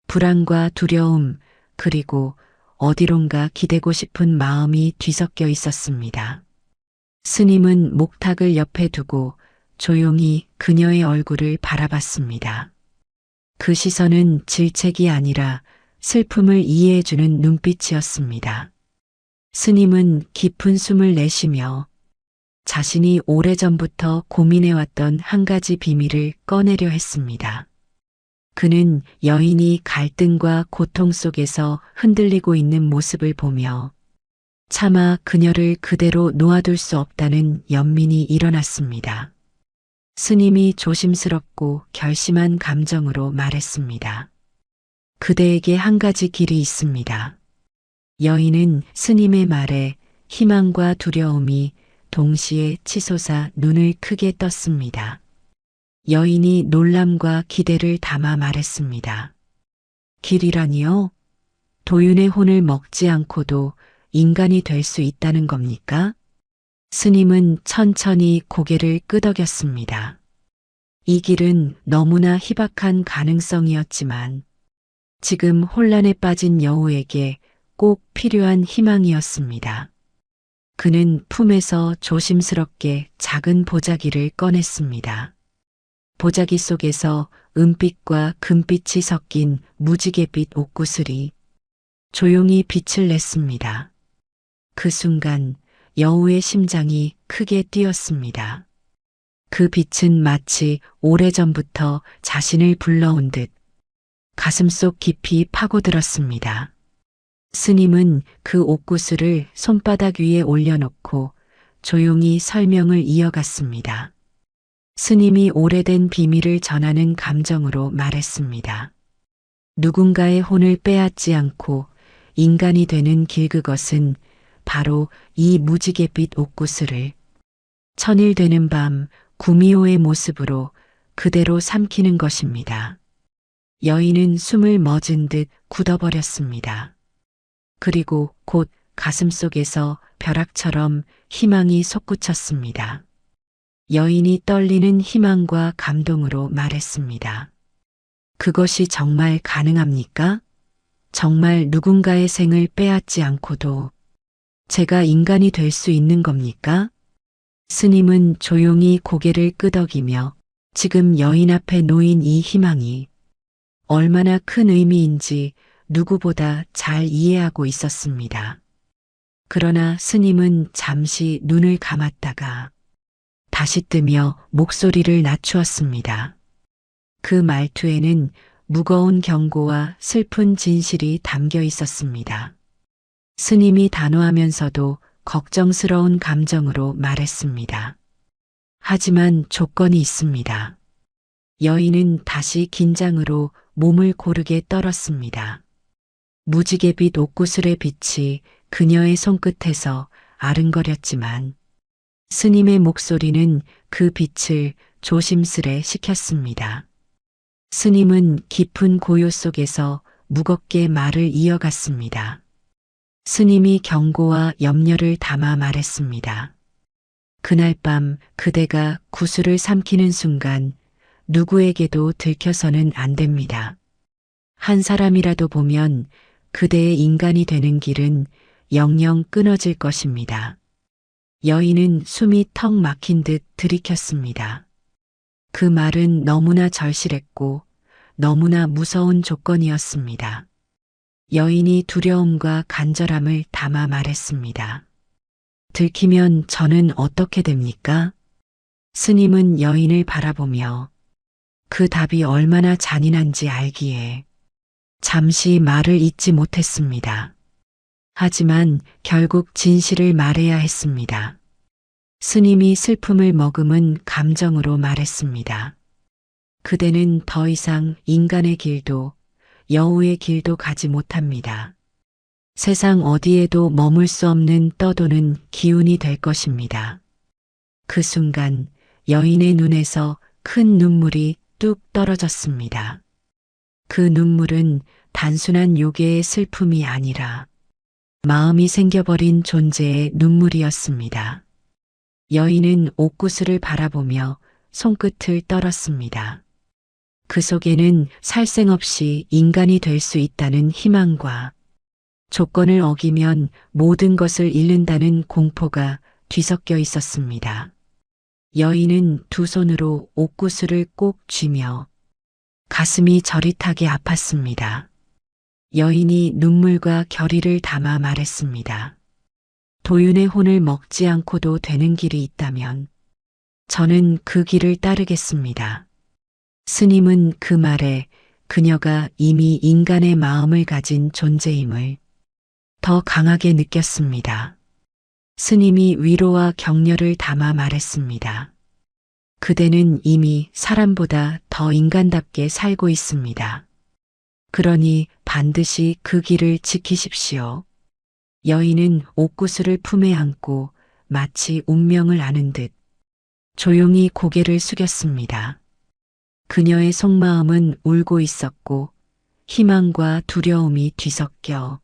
불안과 두려움 그리고 어디론가 기대고 싶은 마음이 뒤섞여 있었습니다. 스님은 목탁을 옆에 두고 조용히 그녀의 얼굴을 바라봤습니다. 그 시선은 질책이 아니라 슬픔을 이해해주는 눈빛이었습니다. 스님은 깊은 숨을 내쉬며 자신이 오래전부터 고민해왔던 한 가지 비밀을 꺼내려 했습니다. 그는 여인이 갈등과 고통 속에서 흔들리고 있는 모습을 보며 차마 그녀를 그대로 놓아둘 수 없다는 연민이 일어났습니다. 스님이 조심스럽고 결심한 감정으로 말했습니다. 그대에게 한 가지 길이 있습니다. 여인은 스님의 말에 희망과 두려움이 동시에 치솟아 눈을 크게 떴습니다. 여인이 놀람과 기대를 담아 말했습니다. 길이라니요? 도윤의 혼을 먹지 않고도 인간이 될 수 있다는 겁니까? 스님은 천천히 고개를 끄덕였습니다. 이 길은 너무나 희박한 가능성이었지만 지금 혼란에 빠진 여우에게 꼭 필요한 희망이었습니다. 그는 품에서 조심스럽게 작은 보자기를 꺼냈습니다. 보자기 속에서 은빛과 금빛이 섞인 무지갯빛 옷구슬이 조용히 빛을 냈습니다. 그 순간 여우의 심장이 크게 뛰었습니다. 그 빛은 마치 오래전부터 자신을 불러온 듯 가슴속 깊이 파고들었습니다. 스님은 그 옷구슬을 손바닥 위에 올려놓고 조용히 설명을 이어갔습니다. 스님이 오래된 비밀을 전하는 감정으로 말했습니다. 누군가의 혼을 빼앗지 않고 인간이 되는 길, 그것은 바로 이 무지갯빛 옷구슬을 천일 되는 밤 구미호의 모습으로 그대로 삼키는 것입니다. 여인은 숨을 멎은 듯 굳어버렸습니다. 그리고 곧 가슴속에서 벼락처럼 희망이 솟구쳤습니다. 여인이 떨리는 희망과 감동으로 말했습니다. 그것이 정말 가능합니까? 정말 누군가의 생을 빼앗지 않고도 제가 인간이 될 수 있는 겁니까? 스님은 조용히 고개를 끄덕이며 지금 여인 앞에 놓인 이 희망이 얼마나 큰 의미인지 누구보다 잘 이해하고 있었습니다. 그러나 스님은 잠시 눈을 감았다가 다시 뜨며 목소리를 낮추었습니다. 그 말투에는 무거운 경고와 슬픈 진실이 담겨 있었습니다. 스님이 단호하면서도 걱정스러운 감정으로 말했습니다. 하지만 조건이 있습니다. 여인은 다시 긴장으로 몸을 고르게 떨었습니다. 무지개빛 옥구슬의 빛이 그녀의 손끝에서 아른거렸지만 스님의 목소리는 그 빛을 조심스레 식혔습니다. 스님은 깊은 고요 속에서 무겁게 말을 이어갔습니다. 스님이 경고와 염려를 담아 말했습니다. 그날 밤 그대가 구슬을 삼키는 순간 누구에게도 들켜서는 안 됩니다. 한 사람이라도 보면 그대의 인간이 되는 길은 영영 끊어질 것입니다. 여인은 숨이 턱 막힌 듯 들이켰습니다. 그 말은 너무나 절실했고 너무나 무서운 조건이었습니다. 여인이 두려움과 간절함을 담아 말했습니다. 들키면 저는 어떻게 됩니까? 스님은 여인을 바라보며 그 답이 얼마나 잔인한지 알기에 잠시 말을 잇지 못했습니다. 하지만 결국 진실을 말해야 했습니다. 스님이 슬픔을 머금은 감정으로 말했습니다. 그대는 더 이상 인간의 길도 여우의 길도 가지 못합니다. 세상 어디에도 머물 수 없는 떠도는 기운이 될 것입니다. 그 순간 여인의 눈에서 큰 눈물이 뚝 떨어졌습니다. 그 눈물은 단순한 요괴의 슬픔이 아니라 마음이 생겨버린 존재의 눈물이었습니다. 여인은 옥구슬을 바라보며 손끝을 떨었습니다. 그 속에는 살생없이 인간이 될 수 있다는 희망과 조건을 어기면 모든 것을 잃는다는 공포가 뒤섞여 있었습니다. 여인은 두 손으로 옥구슬을 꼭 쥐며 가슴이 저릿하게 아팠습니다. 여인이 눈물과 결의를 담아 말했습니다. 도윤의 혼을 먹지 않고도 되는 길이 있다면 저는 그 길을 따르겠습니다. 스님은 그 말에 그녀가 이미 인간의 마음을 가진 존재임을 더 강하게 느꼈습니다. 스님이 위로와 격려를 담아 말했습니다. 그대는 이미 사람보다 더 인간답게 살고 있습니다. 그러니 반드시 그 길을 지키십시오. 여인은 옥구슬을 품에 안고 마치 운명을 아는 듯 조용히 고개를 숙였습니다. 그녀의 속마음은 울고 있었고 희망과 두려움이 뒤섞여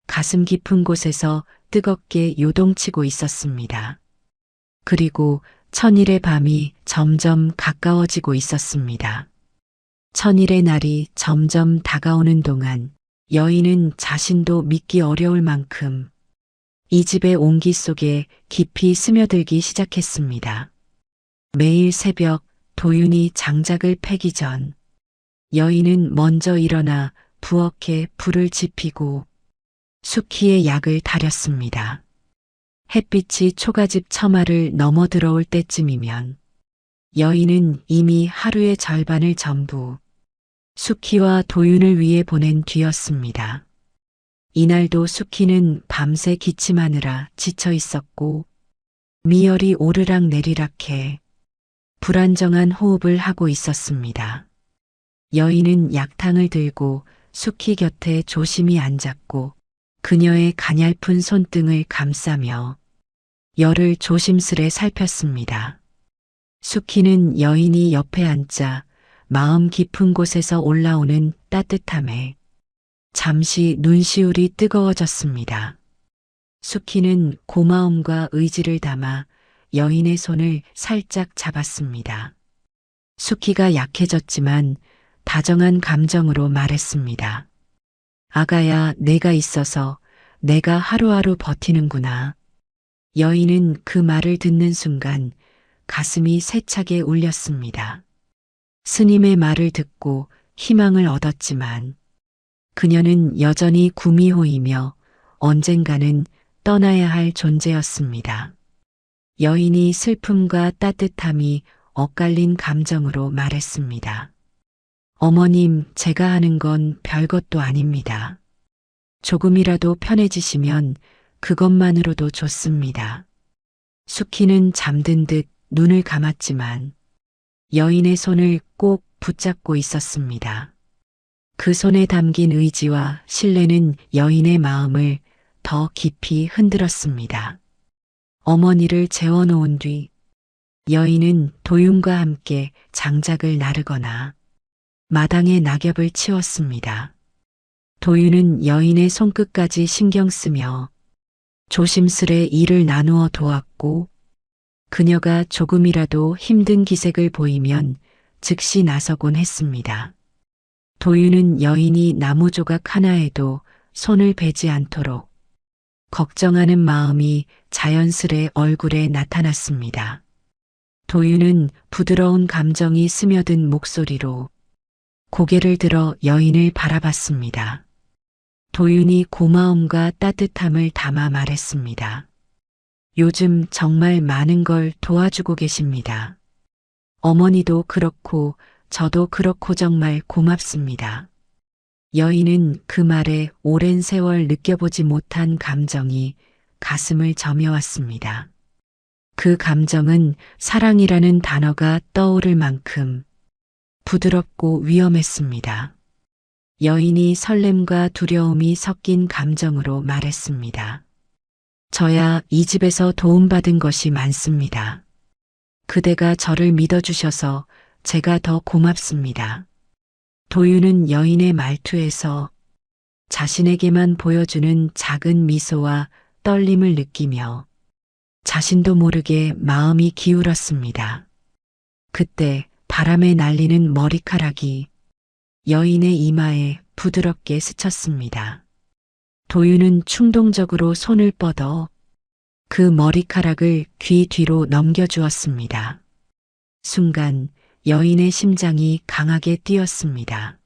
가슴 깊은 곳에서 뜨겁게 요동치고 있었습니다. 그리고 천일의 밤이 점점 가까워지고 있었습니다. 천일의 날이 점점 다가오는 동안 여인은 자신도 믿기 어려울 만큼 이 집의 온기 속에 깊이 스며들기 시작했습니다. 매일 새벽 도윤이 장작을 패기 전 여인은 먼저 일어나 부엌에 불을 지피고 숙희의 약을 다렸습니다. 햇빛이 초가집 처마를 넘어 들어올 때쯤이면 여인은 이미 하루의 절반을 전부 숙희와 도윤을 위해 보낸 뒤였습니다. 이날도 숙희는 밤새 기침하느라 지쳐 있었고 미열이 오르락 내리락해 불안정한 호흡을 하고 있었습니다. 여인은 약탕을 들고 숙희 곁에 조심히 앉았고 그녀의 가냘픈 손등을 감싸며 열을 조심스레 살폈습니다. 숙희는 여인이 옆에 앉자 마음 깊은 곳에서 올라오는 따뜻함에 잠시 눈시울이 뜨거워졌습니다. 숙희는 고마움과 의지를 담아 여인의 손을 살짝 잡았습니다. 숙희가 약해졌지만 다정한 감정으로 말했습니다. 아가야, 내가 있어서 내가 하루하루 버티는구나. 여인은 그 말을 듣는 순간 가슴이 세차게 울렸습니다. 스님의 말을 듣고 희망을 얻었지만 그녀는 여전히 구미호이며 언젠가는 떠나야 할 존재였습니다. 여인이 슬픔과 따뜻함이 엇갈린 감정으로 말했습니다. 어머님, 제가 하는 건 별것도 아닙니다. 조금이라도 편해지시면 그것만으로도 좋습니다. 숙희는 잠든 듯 눈을 감았지만 여인의 손을 꼭 붙잡고 있었습니다. 그 손에 담긴 의지와 신뢰는 여인의 마음을 더 깊이 흔들었습니다. 어머니를 재워놓은 뒤 여인은 도윤과 함께 장작을 나르거나 마당에 낙엽을 치웠습니다. 도윤은 여인의 손끝까지 신경 쓰며 조심스레 일을 나누어 도왔고 그녀가 조금이라도 힘든 기색을 보이면 즉시 나서곤 했습니다. 도윤은 여인이 나무 조각 하나에도 손을 베지 않도록 걱정하는 마음이 자연스레 얼굴에 나타났습니다. 도윤은 부드러운 감정이 스며든 목소리로 고개를 들어 여인을 바라봤습니다. 도윤이 고마움과 따뜻함을 담아 말했습니다. 요즘 정말 많은 걸 도와주고 계십니다. 어머니도 그렇고 저도 그렇고 정말 고맙습니다. 여인은 그 말에 오랜 세월 느껴보지 못한 감정이 가슴을 저며왔습니다. 그 감정은 사랑이라는 단어가 떠오를 만큼 부드럽고 위험했습니다. 여인이 설렘과 두려움이 섞인 감정으로 말했습니다. 저야 이 집에서 도움받은 것이 많습니다. 그대가 저를 믿어주셔서 제가 더 고맙습니다. 도윤은 여인의 말투에서 자신에게만 보여주는 작은 미소와 떨림을 느끼며 자신도 모르게 마음이 기울었습니다. 그때 바람에 날리는 머리카락이 여인의 이마에 부드럽게 스쳤습니다. 도윤은 충동적으로 손을 뻗어 그 머리카락을 귀 뒤로 넘겨주었습니다. 순간 여인의 심장이 강하게 뛰었습니다.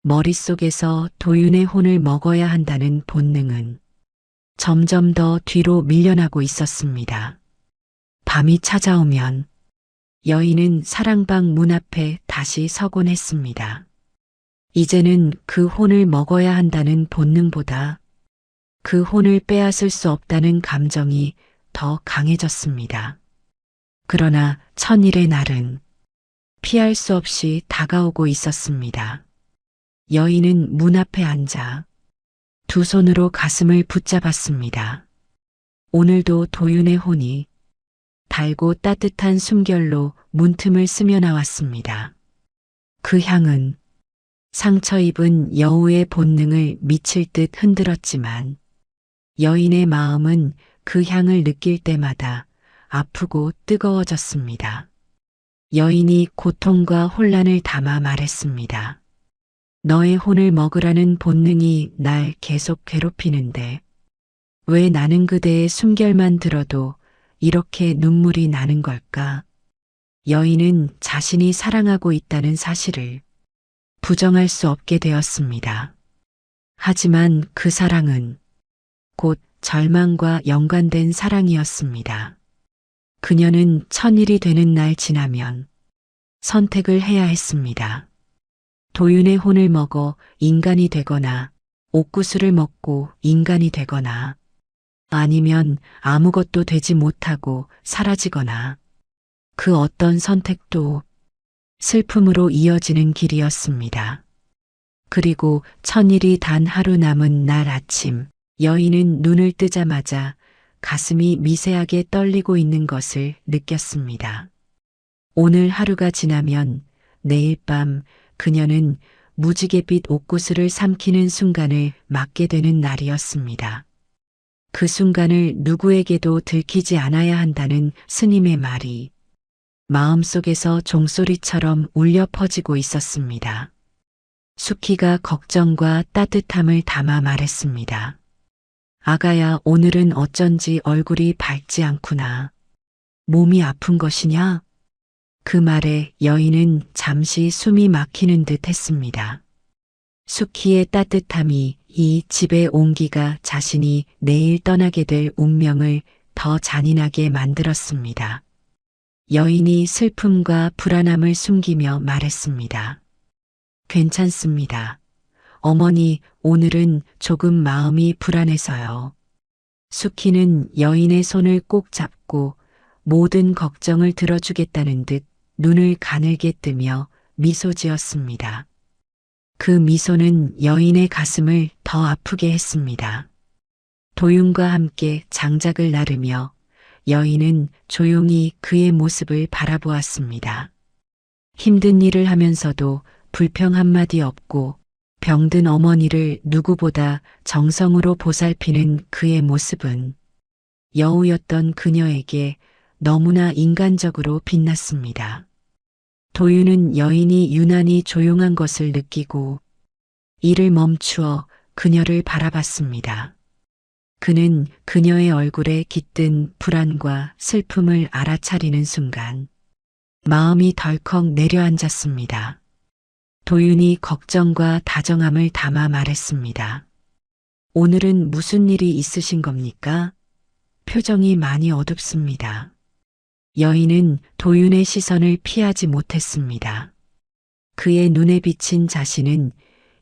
머릿속에서 도윤의 혼을 먹어야 한다는 본능은 점점 더 뒤로 밀려나고 있었습니다. 밤이 찾아오면 여인은 사랑방 문 앞에 다시 서곤 했습니다. 이제는 그 혼을 먹어야 한다는 본능보다 그 혼을 빼앗을 수 없다는 감정이 더 강해졌습니다. 그러나 천일의 날은 피할 수 없이 다가오고 있었습니다. 여인은 문 앞에 앉아 두 손으로 가슴을 붙잡았습니다. 오늘도 도윤의 혼이 달고 따뜻한 숨결로 문틈을 스며 나왔습니다. 그 향은 상처 입은 여우의 본능을 미칠 듯 흔들었지만 여인의 마음은 그 향을 느낄 때마다 아프고 뜨거워졌습니다. 여인이 고통과 혼란을 담아 말했습니다. 너의 혼을 먹으라는 본능이 날 계속 괴롭히는데 왜 나는 그대의 숨결만 들어도 이렇게 눈물이 나는 걸까? 여인은 자신이 사랑하고 있다는 사실을 부정할 수 없게 되었습니다. 하지만 그 사랑은 곧 절망과 연관된 사랑이었습니다. 그녀는 천일이 되는 날 지나면 선택을 해야 했습니다. 도윤의 혼을 먹어 인간이 되거나 옥구슬을 먹고 인간이 되거나 아니면 아무것도 되지 못하고 사라지거나 그 어떤 선택도 슬픔으로 이어지는 길이었습니다. 그리고 천일이 단 하루 남은 날 아침 여인은 눈을 뜨자마자 가슴이 미세하게 떨리고 있는 것을 느꼈습니다. 오늘 하루가 지나면 내일 밤 그녀는 무지갯빛 옥구슬을 삼키는 순간을 맞게 되는 날이었습니다. 그 순간을 누구에게도 들키지 않아야 한다는 스님의 말이 마음속에서 종소리처럼 울려 퍼지고 있었습니다. 수키가 걱정과 따뜻함을 담아 말했습니다. 아가야, 오늘은 어쩐지 얼굴이 밝지 않구나. 몸이 아픈 것이냐? 그 말에 여인은 잠시 숨이 막히는 듯 했습니다. 수키의 따뜻함이 이 집의 온기가 자신이 내일 떠나게 될 운명을 더 잔인하게 만들었습니다. 여인이 슬픔과 불안함을 숨기며 말했습니다. 괜찮습니다. 어머니, 오늘은 조금 마음이 불안해서요. 수키는 여인의 손을 꼭 잡고 모든 걱정을 들어주겠다는 듯 눈을 가늘게 뜨며 미소 지었습니다. 그 미소는 여인의 가슴을 더 아프게 했습니다. 도윤과 함께 장작을 나르며 여인은 조용히 그의 모습을 바라보았습니다. 힘든 일을 하면서도 불평 한마디 없고 병든 어머니를 누구보다 정성으로 보살피는 그의 모습은 여우였던 그녀에게 너무나 인간적으로 빛났습니다. 도윤은 여인이 유난히 조용한 것을 느끼고 일을 멈추어 그녀를 바라봤습니다. 그는 그녀의 얼굴에 깃든 불안과 슬픔을 알아차리는 순간 마음이 덜컥 내려앉았습니다. 도윤이 걱정과 다정함을 담아 말했습니다. 오늘은 무슨 일이 있으신 겁니까? 표정이 많이 어둡습니다. 여인은 도윤의 시선을 피하지 못했습니다. 그의 눈에 비친 자신은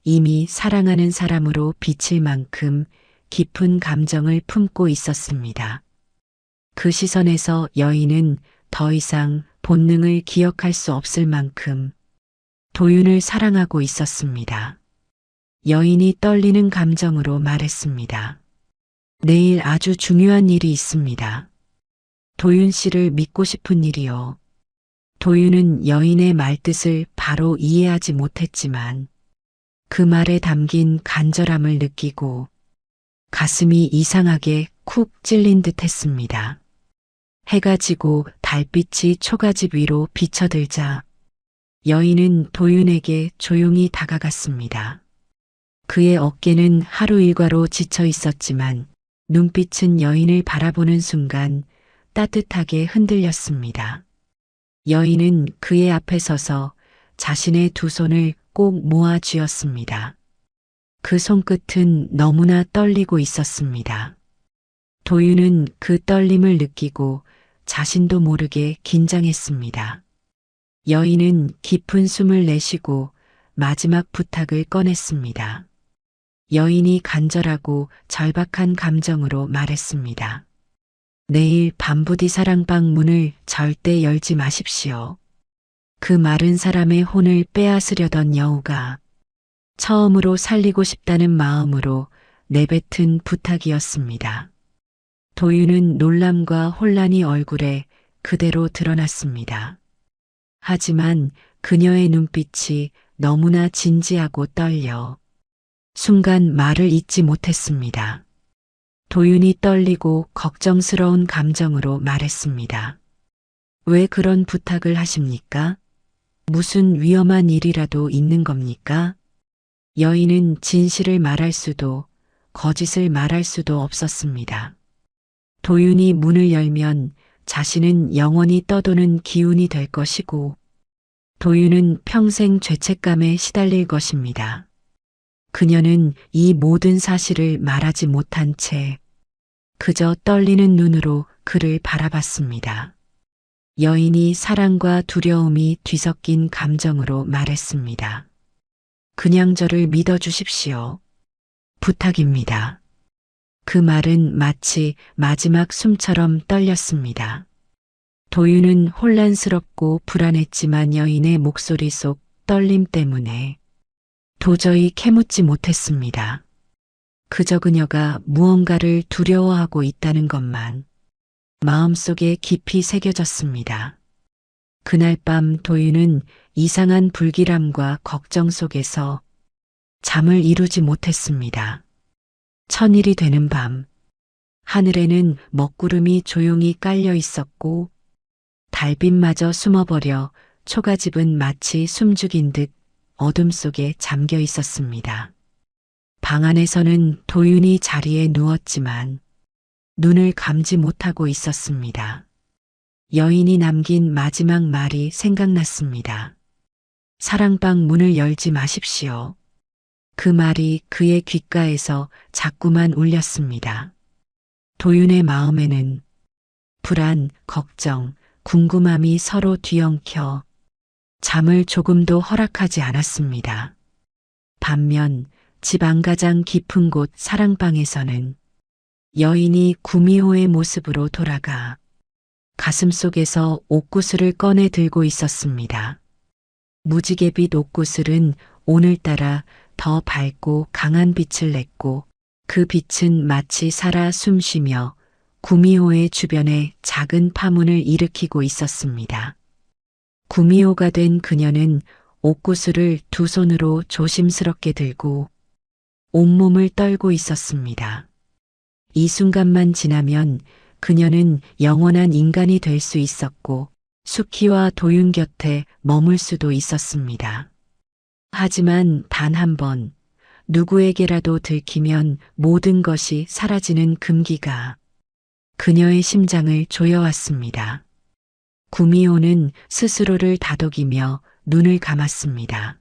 이미 사랑하는 사람으로 비칠 만큼 깊은 감정을 품고 있었습니다. 그 시선에서 여인은 더 이상 본능을 기억할 수 없을 만큼 도윤을 사랑하고 있었습니다. 여인이 떨리는 감정으로 말했습니다. 내일 아주 중요한 일이 있습니다. 도윤 씨를 믿고 싶은 일이요. 도윤은 여인의 말뜻을 바로 이해하지 못했지만 그 말에 담긴 간절함을 느끼고 가슴이 이상하게 쿡 찔린 듯 했습니다. 해가 지고 달빛이 초가집 위로 비쳐들자 여인은 도윤에게 조용히 다가갔습니다. 그의 어깨는 하루 일과로 지쳐 있었지만 눈빛은 여인을 바라보는 순간 따뜻하게 흔들렸습니다. 여인은 그의 앞에 서서 자신의 두 손을 꼭 모아 쥐었습니다. 그 손끝은 너무나 떨리고 있었습니다. 도윤은 그 떨림을 느끼고 자신도 모르게 긴장했습니다. 여인은 깊은 숨을 내쉬고 마지막 부탁을 꺼냈습니다. 여인이 간절하고 절박한 감정으로 말했습니다. 내일 밤부디 사랑방 문을 절대 열지 마십시오. 그 마른 사람의 혼을 빼앗으려던 여우가 처음으로 살리고 싶다는 마음으로 내뱉은 부탁이었습니다. 도윤은 놀람과 혼란이 얼굴에 그대로 드러났습니다. 하지만 그녀의 눈빛이 너무나 진지하고 떨려 순간 말을 잇지 못했습니다. 도윤이 떨리고 걱정스러운 감정으로 말했습니다. 왜 그런 부탁을 하십니까? 무슨 위험한 일이라도 있는 겁니까? 여인은 진실을 말할 수도 거짓을 말할 수도 없었습니다. 도윤이 문을 열면 자신은 영원히 떠도는 기운이 될 것이고 도윤은 평생 죄책감에 시달릴 것입니다. 그녀는 이 모든 사실을 말하지 못한 채 그저 떨리는 눈으로 그를 바라봤습니다. 여인이 사랑과 두려움이 뒤섞인 감정으로 말했습니다. 그냥 저를 믿어주십시오. 부탁입니다. 그 말은 마치 마지막 숨처럼 떨렸습니다. 도윤은 혼란스럽고 불안했지만 여인의 목소리 속 떨림 때문에 도저히 캐묻지 못했습니다. 그저 그녀가 무언가를 두려워하고 있다는 것만 마음속에 깊이 새겨졌습니다. 그날 밤 도윤은 이상한 불길함과 걱정 속에서 잠을 이루지 못했습니다. 천일이 되는 밤, 하늘에는 먹구름이 조용히 깔려 있었고 달빛마저 숨어버려 초가집은 마치 숨죽인 듯 어둠 속에 잠겨 있었습니다. 방 안에서는 도윤이 자리에 누웠지만 눈을 감지 못하고 있었습니다. 여인이 남긴 마지막 말이 생각났습니다. 사랑방 문을 열지 마십시오. 그 말이 그의 귓가에서 자꾸만 울렸습니다. 도윤의 마음에는 불안, 걱정, 궁금함이 서로 뒤엉켜 잠을 조금도 허락하지 않았습니다. 반면 집 안가장 깊은 곳 사랑방에서는 여인이 구미호의 모습으로 돌아가 가슴속에서 옥구슬을 꺼내 들고 있었습니다. 무지개빛 옥구슬은 오늘따라 더 밝고 강한 빛을 냈고 그 빛은 마치 살아 숨쉬며 구미호의 주변에 작은 파문을 일으키고 있었습니다. 구미호가 된 그녀는 옥구슬을 두 손으로 조심스럽게 들고 온몸을 떨고 있었습니다. 이 순간만 지나면 그녀는 영원한 인간이 될 수 있었고 수키와 도윤 곁에 머물 수도 있었습니다. 하지만 단 한 번 누구에게라도 들키면 모든 것이 사라지는 금기가 그녀의 심장을 조여왔습니다. 구미호는 스스로를 다독이며 눈을 감았습니다.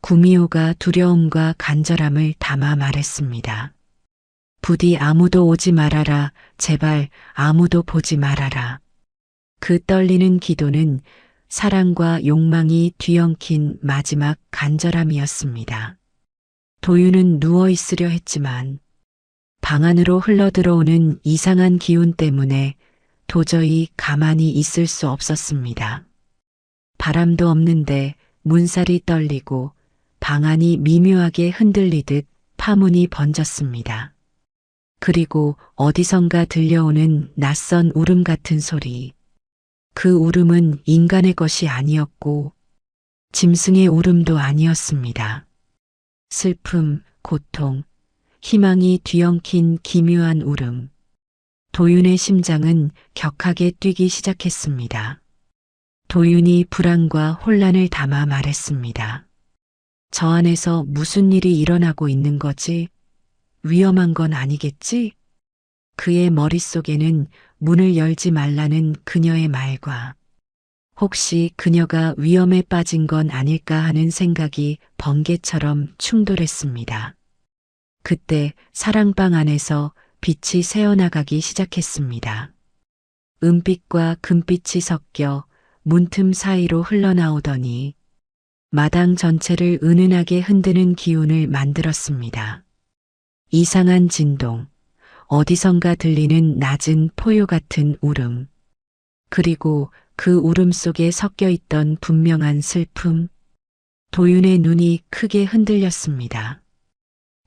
구미호가 두려움과 간절함을 담아 말했습니다. 부디 아무도 오지 말아라. 제발 아무도 보지 말아라. 그 떨리는 기도는 사랑과 욕망이 뒤엉킨 마지막 간절함이었습니다. 도윤은 누워 있으려 했지만 방 안으로 흘러들어오는 이상한 기운 때문에 도저히 가만히 있을 수 없었습니다. 바람도 없는데 문살이 떨리고 방 안이 미묘하게 흔들리듯 파문이 번졌습니다. 그리고 어디선가 들려오는 낯선 울음 같은 소리. 그 울음은 인간의 것이 아니었고 짐승의 울음도 아니었습니다. 슬픔, 고통, 희망이 뒤엉킨 기묘한 울음. 도윤의 심장은 격하게 뛰기 시작했습니다. 도윤이 불안과 혼란을 담아 말했습니다. 저 안에서 무슨 일이 일어나고 있는 거지? 위험한 건 아니겠지? 그의 머릿속에는 문을 열지 말라는 그녀의 말과 혹시 그녀가 위험에 빠진 건 아닐까 하는 생각이 번개처럼 충돌했습니다. 그때 사랑방 안에서 빛이 새어나가기 시작했습니다. 은빛과 금빛이 섞여 문틈 사이로 흘러나오더니 마당 전체를 은은하게 흔드는 기운을 만들었습니다. 이상한 진동, 어디선가 들리는 낮은 포효 같은 울음, 그리고 그 울음 속에 섞여 있던 분명한 슬픔. 도윤의 눈이 크게 흔들렸습니다.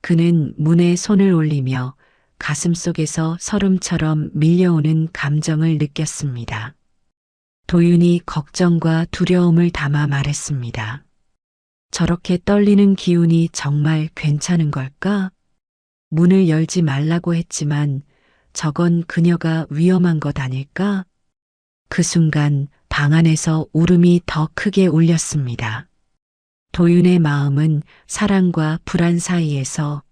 그는 문에 손을 올리며 가슴 속에서 설움처럼 밀려오는 감정을 느꼈습니다. 도윤이 걱정과 두려움을 담아 말했습니다. 저렇게 떨리는 기운이 정말 괜찮은 걸까? 문을 열지 말라고 했지만 저건 그녀가 위험한 것 아닐까? 그 순간 방 안에서 울음이 더 크게 울렸습니다. 도윤의 마음은 사랑과 불안 사이에서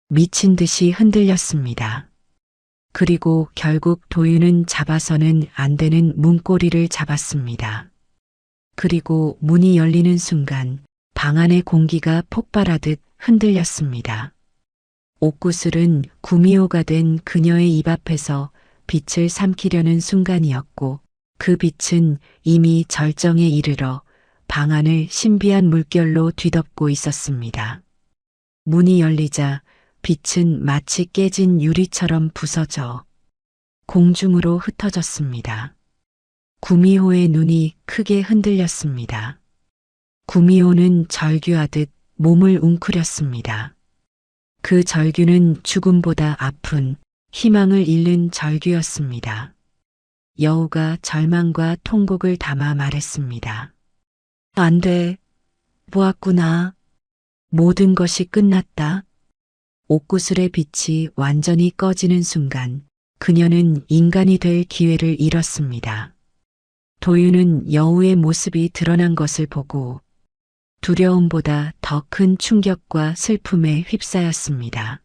미친 듯이 흔들렸습니다. 그리고 결국 도윤은 잡아서는 안 되는 문고리를 잡았습니다. 그리고 문이 열리는 순간 방 안의 공기가 폭발하듯 흔들렸습니다. 옥구슬은 구미호가 된 그녀의 입 앞에서 빛을 삼키려는 순간이었고 그 빛은 이미 절정에 이르러 방 안을 신비한 물결로 뒤덮고 있었습니다. 문이 열리자 빛은 마치 깨진 유리처럼 부서져 공중으로 흩어졌습니다. 구미호의 눈이 크게 흔들렸습니다. 구미호는 절규하듯 몸을 웅크렸습니다. 그 절규는 죽음보다 아픈 희망을 잃는 절규였습니다. 여우가 절망과 통곡을 담아 말했습니다. 안 돼. 보았구나. 모든 것이 끝났다. 옥구슬의 빛이 완전히 꺼지는 순간 그녀는 인간이 될 기회를 잃었습니다. 도유는 여우의 모습이 드러난 것을 보고 두려움보다 더 큰 충격과 슬픔에 휩싸였습니다.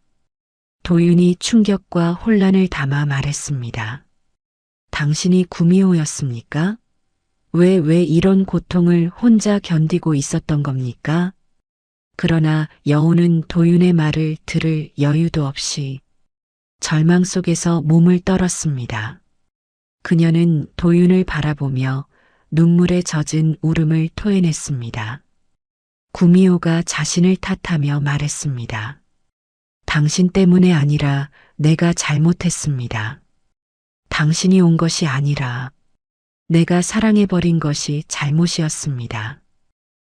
도윤이 충격과 혼란을 담아 말했습니다. 당신이 구미호였습니까? 왜 이런 고통을 혼자 견디고 있었던 겁니까? 그러나 여우는 도윤의 말을 들을 여유도 없이 절망 속에서 몸을 떨었습니다. 그녀는 도윤을 바라보며 눈물에 젖은 울음을 토해냈습니다. 구미호가 자신을 탓하며 말했습니다. 당신 때문에 아니라 내가 잘못했습니다. 당신이 온 것이 아니라 내가 사랑해버린 것이 잘못이었습니다.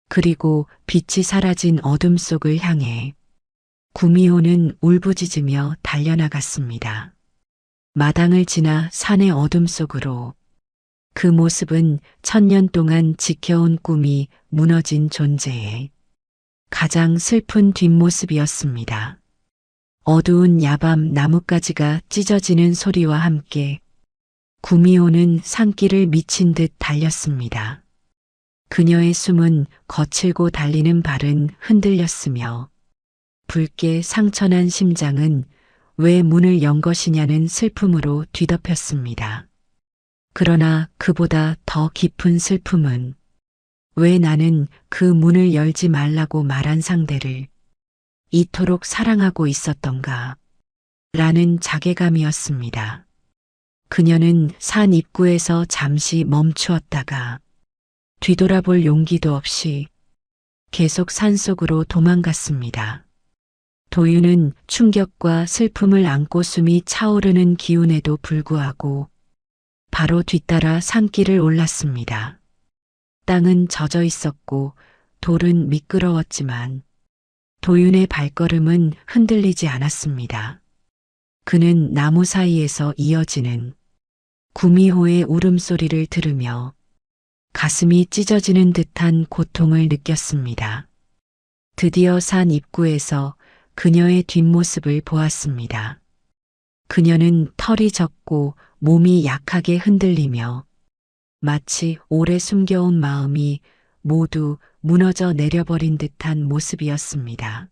그리고 빛이 사라진 어둠 속을 향해 구미호는 울부짖으며 달려나갔습니다. 마당을 지나 산의 어둠 속으로 그 모습은 천년 동안 지켜온 꿈이 무너진 존재의 가장 슬픈 뒷모습이었습니다. 어두운 야밤 나뭇가지가 찢어지는 소리와 함께 구미호는 산길을 미친 듯 달렸습니다. 그녀의 숨은 거칠고 달리는 발은 흔들렸으며 붉게 상처난 심장은 왜 문을 연 것이냐는 슬픔으로 뒤덮였습니다. 그러나 그보다 더 깊은 슬픔은 왜 나는 그 문을 열지 말라고 말한 상대를 이토록 사랑하고 있었던가 라는 자괴감이었습니다. 그녀는 산 입구에서 잠시 멈추었다가 뒤돌아볼 용기도 없이 계속 산속으로 도망갔습니다. 도유는 충격과 슬픔을 안고 숨이 차오르는 기운에도 불구하고 바로 뒤따라 산길을 올랐습니다. 땅은 젖어 있었고 돌은 미끄러웠지만 도윤의 발걸음은 흔들리지 않았습니다. 그는 나무 사이에서 이어지는 구미호의 울음소리를 들으며 가슴이 찢어지는 듯한 고통을 느꼈습니다. 드디어 산 입구에서 그녀의 뒷모습을 보았습니다. 그녀는 털이 젖고 몸이 약하게 흔들리며 마치 오래 숨겨온 마음이 모두 무너져 내려버린 듯한 모습이었습니다.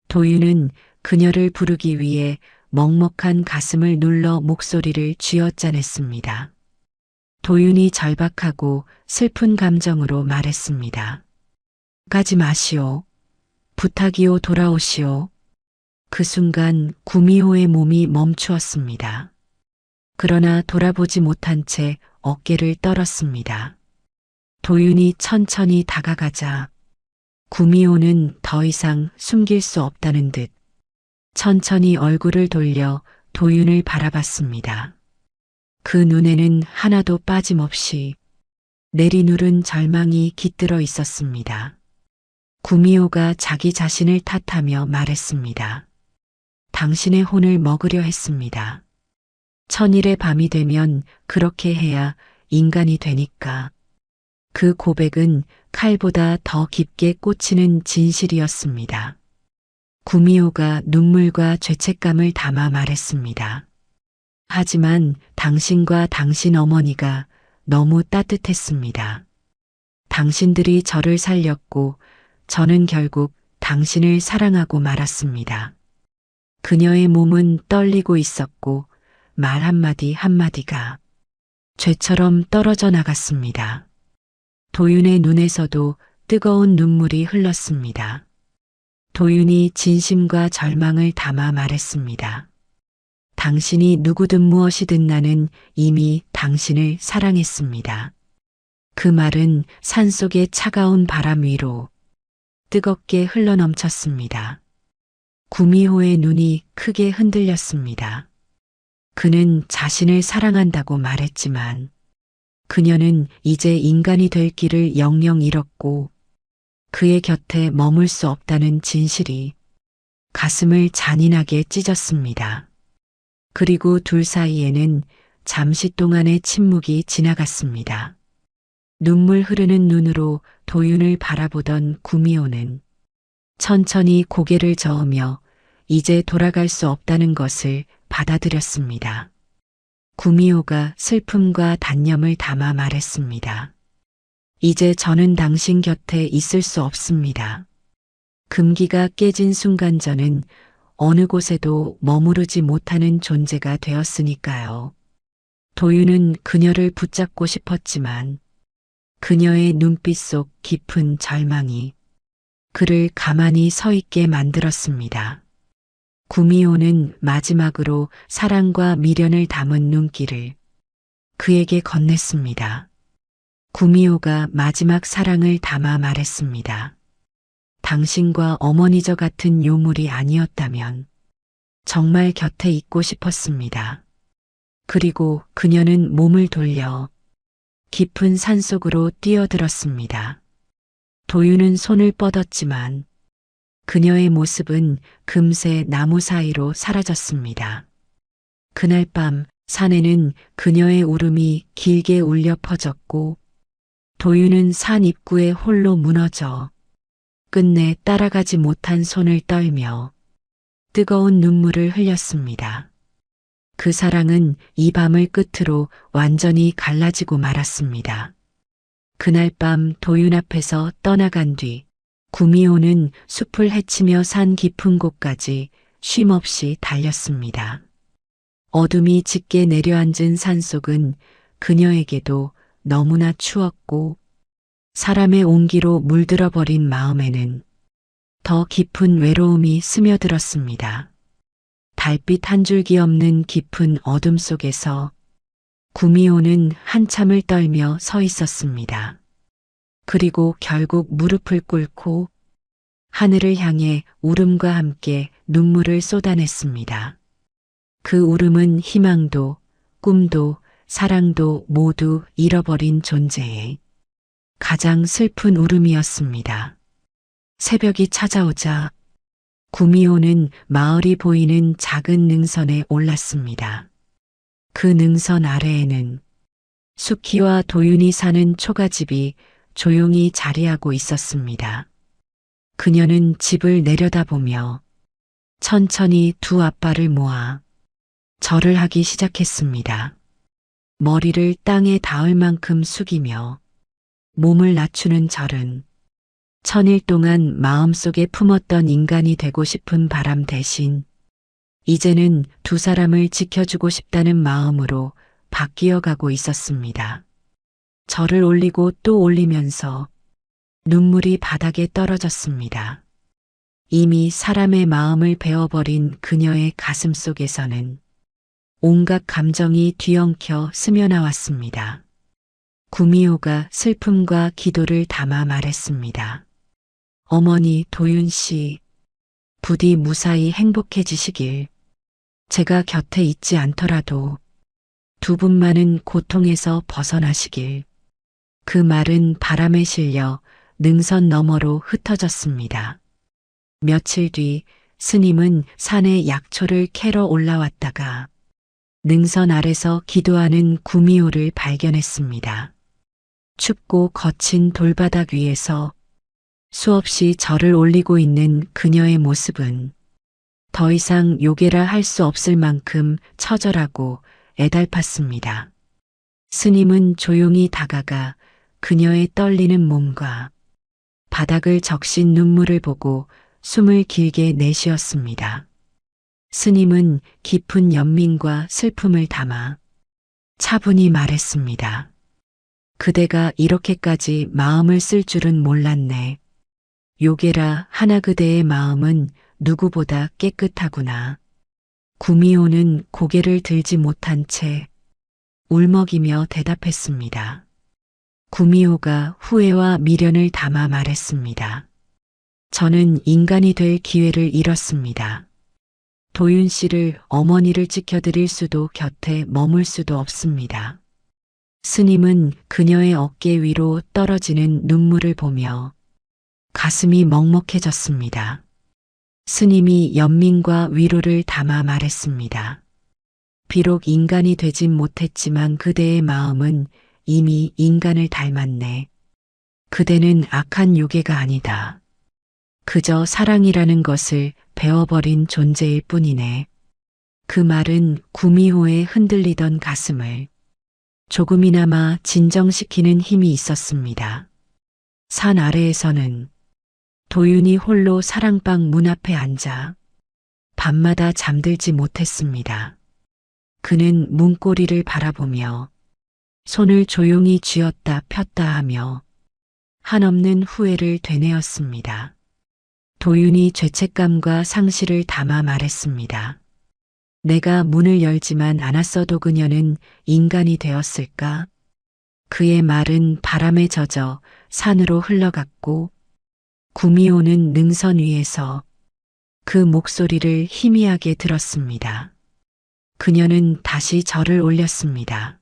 도윤은 그녀를 부르기 위해 먹먹한 가슴을 눌러 목소리를 쥐어짜냈습니다. 도윤이 절박하고 슬픈 감정으로 말했습니다. 가지 마시오. 부탁이오 돌아오시오. 그 순간 구미호의 몸이 멈추었습니다. 그러나 돌아보지 못한 채 어깨를 떨었습니다. 도윤이 천천히 다가가자 구미호는 더 이상 숨길 수 없다는 듯 천천히 얼굴을 돌려 도윤을 바라봤습니다. 그 눈에는 하나도 빠짐없이 내리누른 절망이 깃들어 있었습니다. 구미호가 자기 자신을 탓하며 말했습니다. 당신의 혼을 먹으려 했습니다. 천일의 밤이 되면 그렇게 해야 인간이 되니까. 그 고백은 칼보다 더 깊게 꽂히는 진실이었습니다. 구미호가 눈물과 죄책감을 담아 말했습니다. 하지만 당신과 당신 어머니가 너무 따뜻했습니다. 당신들이 저를 살렸고 저는 결국 당신을 사랑하고 말았습니다. 그녀의 몸은 떨리고 있었고 말 한마디 한마디가 죄처럼 떨어져 나갔습니다. 도윤의 눈에서도 뜨거운 눈물이 흘렀습니다. 도윤이 진심과 절망을 담아 말했습니다. 당신이 누구든 무엇이든 나는 이미 당신을 사랑했습니다. 그 말은 산속의 차가운 바람 위로 뜨겁게 흘러넘쳤습니다. 구미호의 눈이 크게 흔들렸습니다. 그는 자신을 사랑한다고 말했지만 그녀는 이제 인간이 될 길을 영영 잃었고 그의 곁에 머물 수 없다는 진실이 가슴을 잔인하게 찢었습니다. 그리고 둘 사이에는 잠시 동안의 침묵이 지나갔습니다. 눈물 흐르는 눈으로 도윤을 바라보던 구미호는 천천히 고개를 저으며 이제 돌아갈 수 없다는 것을 받아들였습니다. 구미호가 슬픔과 단념을 담아 말했습니다. 이제 저는 당신 곁에 있을 수 없습니다. 금기가 깨진 순간 저는 어느 곳에도 머무르지 못하는 존재가 되었으니까요. 도윤은 그녀를 붙잡고 싶었지만 그녀의 눈빛 속 깊은 절망이 그를 가만히 서 있게 만들었습니다. 구미호는 마지막으로 사랑과 미련을 담은 눈길을 그에게 건넸습니다. 구미호가 마지막 사랑을 담아 말했습니다. 당신과 어머니저 같은 요물이 아니었다면 정말 곁에 있고 싶었습니다. 그리고 그녀는 몸을 돌려 깊은 산속으로 뛰어들었습니다. 도윤은 손을 뻗었지만 그녀의 모습은 금세 나무 사이로 사라졌습니다. 그날 밤 산에는 그녀의 울음이 길게 울려 퍼졌고 도윤은 산 입구에 홀로 무너져 끝내 따라가지 못한 손을 떨며 뜨거운 눈물을 흘렸습니다. 그 사랑은 이 밤을 끝으로 완전히 갈라지고 말았습니다. 그날 밤 도윤 앞에서 떠나간 뒤 구미호는 숲을 헤치며 산 깊은 곳까지 쉼없이 달렸습니다. 어둠이 짙게 내려앉은 산속은 그녀에게도 너무나 추웠고 사람의 온기로 물들어 버린 마음에는 더 깊은 외로움이 스며들었습니다. 달빛 한 줄기 없는 깊은 어둠 속에서 구미호는 한참을 떨며 서 있었습니다. 그리고 결국 무릎을 꿇고 하늘을 향해 울음과 함께 눈물을 쏟아냈습니다. 그 울음은 희망도 꿈도 사랑도 모두 잃어버린 존재의 가장 슬픈 울음이었습니다. 새벽이 찾아오자 구미호는 마을이 보이는 작은 능선에 올랐습니다. 그 능선 아래에는 수키와 도윤이 사는 초가집이 조용히 자리하고 있었습니다. 그녀는 집을 내려다보며 천천히 두 앞발을 모아 절을 하기 시작했습니다. 머리를 땅에 닿을 만큼 숙이며 몸을 낮추는 절은 천일 동안 마음속에 품었던 인간이 되고 싶은 바람 대신 이제는 두 사람을 지켜주고 싶다는 마음으로 바뀌어 가고 있었습니다. 절을 올리고 또 올리면서 눈물이 바닥에 떨어졌습니다. 이미 사람의 마음을 베어버린 그녀의 가슴 속에서는 온갖 감정이 뒤엉켜 스며나왔습니다. 구미호가 슬픔과 기도를 담아 말했습니다. 어머니 도윤 씨, 부디 무사히 행복해지시길. 제가 곁에 있지 않더라도 두 분만은 고통에서 벗어나시길. 그 말은 바람에 실려 능선 너머로 흩어졌습니다. 며칠 뒤 스님은 산에 약초를 캐러 올라왔다가 능선 아래서 기도하는 구미호를 발견했습니다. 춥고 거친 돌바닥 위에서 수없이 절을 올리고 있는 그녀의 모습은 더 이상 요괴라 할 수 없을 만큼 처절하고 애달팠습니다. 스님은 조용히 다가가 그녀의 떨리는 몸과 바닥을 적신 눈물을 보고 숨을 길게 내쉬었습니다. 스님은 깊은 연민과 슬픔을 담아 차분히 말했습니다. 그대가 이렇게까지 마음을 쓸 줄은 몰랐네. 요괴라 하나 그대의 마음은 누구보다 깨끗하구나. 구미호는 고개를 들지 못한 채 울먹이며 대답했습니다. 구미호가 후회와 미련을 담아 말했습니다. 저는 인간이 될 기회를 잃었습니다. 도윤 씨를 어머니를 지켜드릴 수도 곁에 머물 수도 없습니다. 스님은 그녀의 어깨 위로 떨어지는 눈물을 보며 가슴이 먹먹해졌습니다. 스님이 연민과 위로를 담아 말했습니다. 비록 인간이 되진 못했지만 그대의 마음은 이미 인간을 닮았네. 그대는 악한 요괴가 아니다. 그저 사랑이라는 것을 배워버린 존재일 뿐이네. 그 말은 구미호의 흔들리던 가슴을 조금이나마 진정시키는 힘이 있었습니다. 산 아래에서는 도윤이 홀로 사랑방 문 앞에 앉아 밤마다 잠들지 못했습니다. 그는 문고리를 바라보며 손을 조용히 쥐었다 폈다 하며 한없는 후회를 되뇌었습니다. 도윤이 죄책감과 상실을 담아 말했습니다. 내가 문을 열지만 않았어도 그녀는 인간이 되었을까? 그의 말은 바람에 젖어 산으로 흘러갔고 구미호는 능선 위에서 그 목소리를 희미하게 들었습니다. 그녀는 다시 절을 올렸습니다.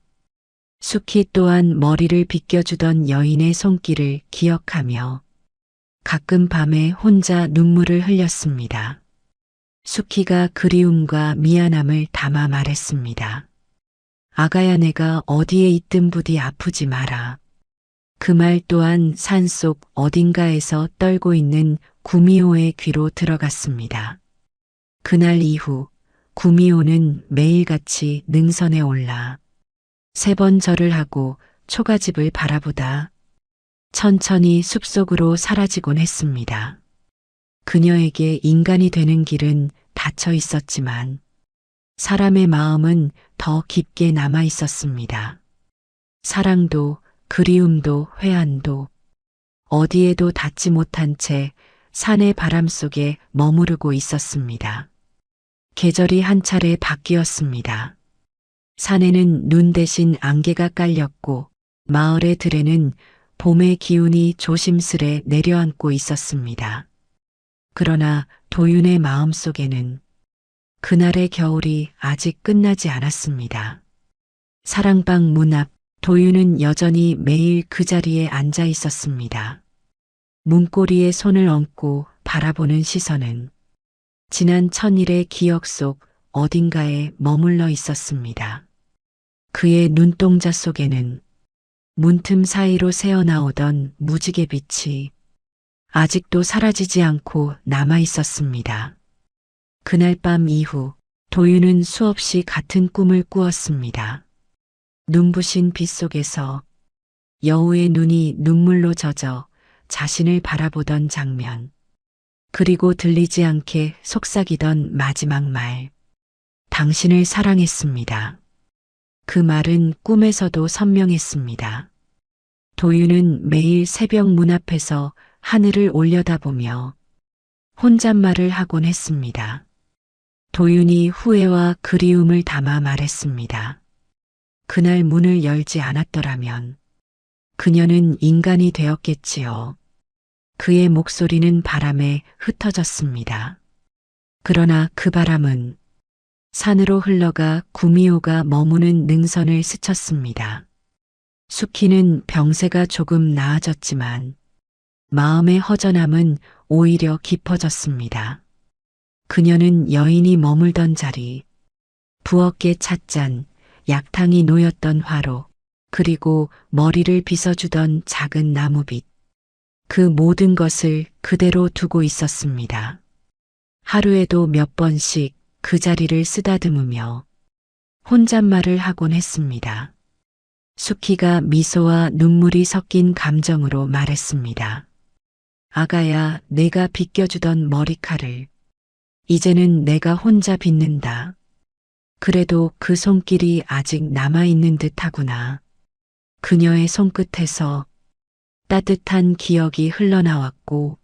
수키 또한 머리를 빗겨주던 여인의 손길을 기억하며 가끔 밤에 혼자 눈물을 흘렸습니다. 수키가 그리움과 미안함을 담아 말했습니다. 아가야, 내가 어디에 있든 부디 아프지 마라. 그 말 또한 산속 어딘가에서 떨고 있는 구미호의 귀로 들어갔습니다. 그날 이후 구미호는 매일같이 능선에 올라 3번 절을 하고 초가집을 바라보다 천천히 숲속으로 사라지곤 했습니다. 그녀에게 인간이 되는 길은 닫혀 있었지만 사람의 마음은 더 깊게 남아 있었습니다. 사랑도 그리움도 회한도 어디에도 닿지 못한 채 산의 바람 속에 머무르고 있었습니다. 계절이 한 차례 바뀌었습니다. 산에는 눈 대신 안개가 깔렸고 마을의 들에는 봄의 기운이 조심스레 내려앉고 있었습니다. 그러나 도윤의 마음속에는 그날의 겨울이 아직 끝나지 않았습니다. 사랑방 문 앞 도윤은 여전히 매일 그 자리에 앉아 있었습니다. 문고리에 손을 얹고 바라보는 시선은 지난 천일의 기억 속 어딘가에 머물러 있었습니다. 그의 눈동자 속에는 문틈 사이로 새어나오던 무지개 빛이 아직도 사라지지 않고 남아 있었습니다. 그날 밤 이후 도윤은 수없이 같은 꿈을 꾸었습니다. 눈부신 빛 속에서 여우의 눈이 눈물로 젖어 자신을 바라보던 장면, 그리고 들리지 않게 속삭이던 마지막 말, 당신을 사랑했습니다. 그 말은 꿈에서도 선명했습니다. 도윤은 매일 새벽 문 앞에서 하늘을 올려다보며 혼잣말을 하곤 했습니다. 도윤이 후회와 그리움을 담아 말했습니다. 그날 문을 열지 않았더라면 그녀는 인간이 되었겠지요. 그의 목소리는 바람에 흩어졌습니다. 그러나 그 바람은 산으로 흘러가 구미호가 머무는 능선을 스쳤습니다. 수키는 병세가 조금 나아졌지만 마음의 허전함은 오히려 깊어졌습니다. 그녀는 여인이 머물던 자리, 부엌의 찻잔, 약탕이 놓였던 화로, 그리고 머리를 빗어주던 작은 나무빛, 그 모든 것을 그대로 두고 있었습니다. 하루에도 몇 번씩 그 자리를 쓰다듬으며 혼잣말을 하곤 했습니다. 수키가 미소와 눈물이 섞인 감정으로 말했습니다. 아가야, 내가 빗겨주던 머리칼을 이제는 내가 혼자 빗는다. 그래도 그 손길이 아직 남아있는 듯하구나. 그녀의 손끝에서 따뜻한 기억이 흘러나왔고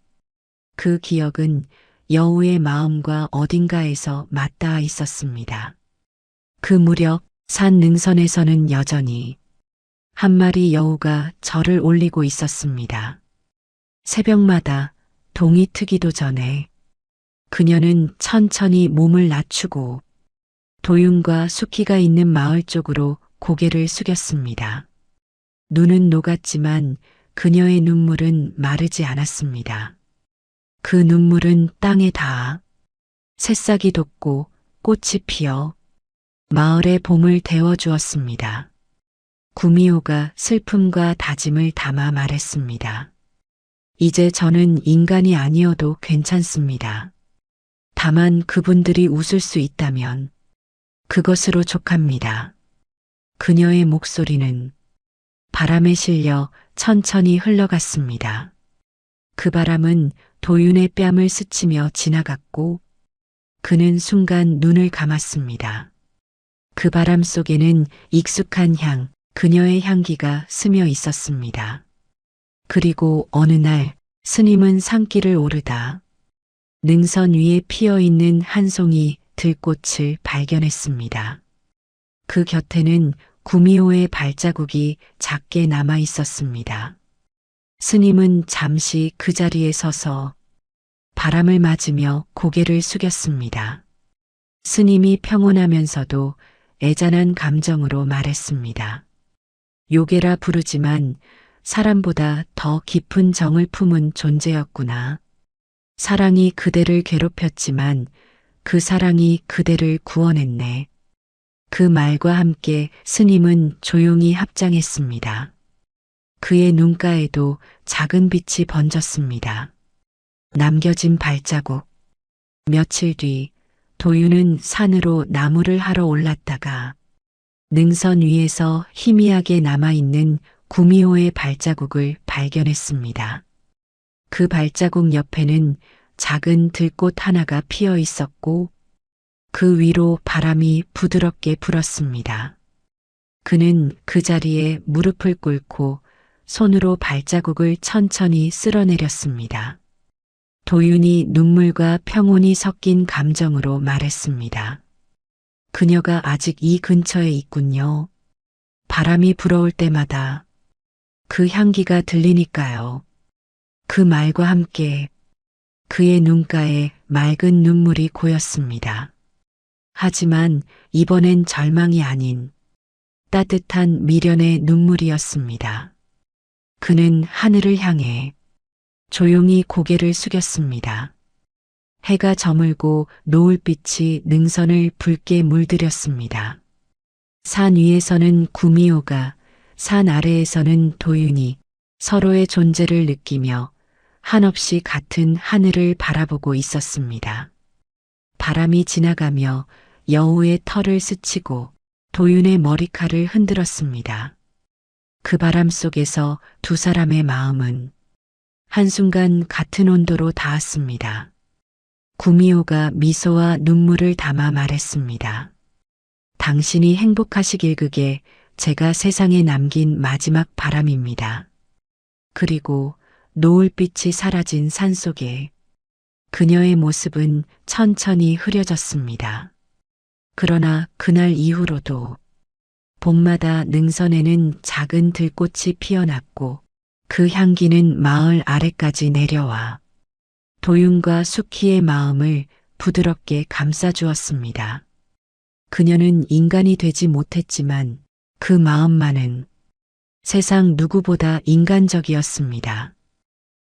그 기억은 여우의 마음과 어딘가에서 맞닿아 있었습니다. 그 무렵 산 능선에서는 여전히 한 마리 여우가 절을 올리고 있었습니다. 새벽마다 동이 트기도 전에 그녀는 천천히 몸을 낮추고 도윤과 수키가 있는 마을 쪽으로 고개를 숙였습니다. 눈은 녹았지만 그녀의 눈물은 마르지 않았습니다. 그 눈물은 땅에 닿아 새싹이 돋고 꽃이 피어 마을의 봄을 데워주었습니다. 구미호가 슬픔과 다짐을 담아 말했습니다. 이제 저는 인간이 아니어도 괜찮습니다. 다만 그분들이 웃을 수 있다면 그것으로 족합니다. 그녀의 목소리는 바람에 실려 천천히 흘러갔습니다. 그 바람은 도윤의 뺨을 스치며 지나갔고 그는 순간 눈을 감았습니다. 그 바람 속에는 익숙한 향, 그녀의 향기가 스며 있었습니다. 그리고 어느 날 스님은 산길을 오르다 능선 위에 피어있는 한 송이 들꽃을 발견했습니다. 그 곁에는 구미호의 발자국이 작게 남아 있었습니다. 스님은 잠시 그 자리에 서서 바람을 맞으며 고개를 숙였습니다. 스님이 평온하면서도 애잔한 감정으로 말했습니다. 요괴라 부르지만 사람보다 더 깊은 정을 품은 존재였구나. 사랑이 그대를 괴롭혔지만 그 사랑이 그대를 구원했네. 그 말과 함께 스님은 조용히 합장했습니다. 그의 눈가에도 작은 빛이 번졌습니다. 남겨진 발자국. 며칠 뒤 도윤은 산으로 나무를 하러 올랐다가 능선 위에서 희미하게 남아있는 구미호의 발자국을 발견했습니다. 그 발자국 옆에는 작은 들꽃 하나가 피어 있었고 그 위로 바람이 부드럽게 불었습니다. 그는 그 자리에 무릎을 꿇고 손으로 발자국을 천천히 쓸어내렸습니다. 도윤이 눈물과 평온이 섞인 감정으로 말했습니다. 그녀가 아직 이 근처에 있군요. 바람이 불어올 때마다 그 향기가 들리니까요. 그 말과 함께 그의 눈가에 맑은 눈물이 고였습니다. 하지만 이번엔 절망이 아닌 따뜻한 미련의 눈물이었습니다. 그는 하늘을 향해 조용히 고개를 숙였습니다. 해가 저물고 노을빛이 능선을 붉게 물들였습니다. 산 위에서는 구미호가, 산 아래에서는 도윤이 서로의 존재를 느끼며 한없이 같은 하늘을 바라보고 있었습니다. 바람이 지나가며 여우의 털을 스치고 도윤의 머리칼을 흔들었습니다. 그 바람 속에서 두 사람의 마음은 한순간 같은 온도로 닿았습니다. 구미호가 미소와 눈물을 담아 말했습니다. 당신이 행복하시길 그게 제가 세상에 남긴 마지막 바람입니다. 그리고 노을빛이 사라진 산속에 그녀의 모습은 천천히 흐려졌습니다. 그러나 그날 이후로도 봄마다 능선에는 작은 들꽃이 피어났고 그 향기는 마을 아래까지 내려와 도윤과 수키의 마음을 부드럽게 감싸주었습니다. 그녀는 인간이 되지 못했지만 그 마음만은 세상 누구보다 인간적이었습니다.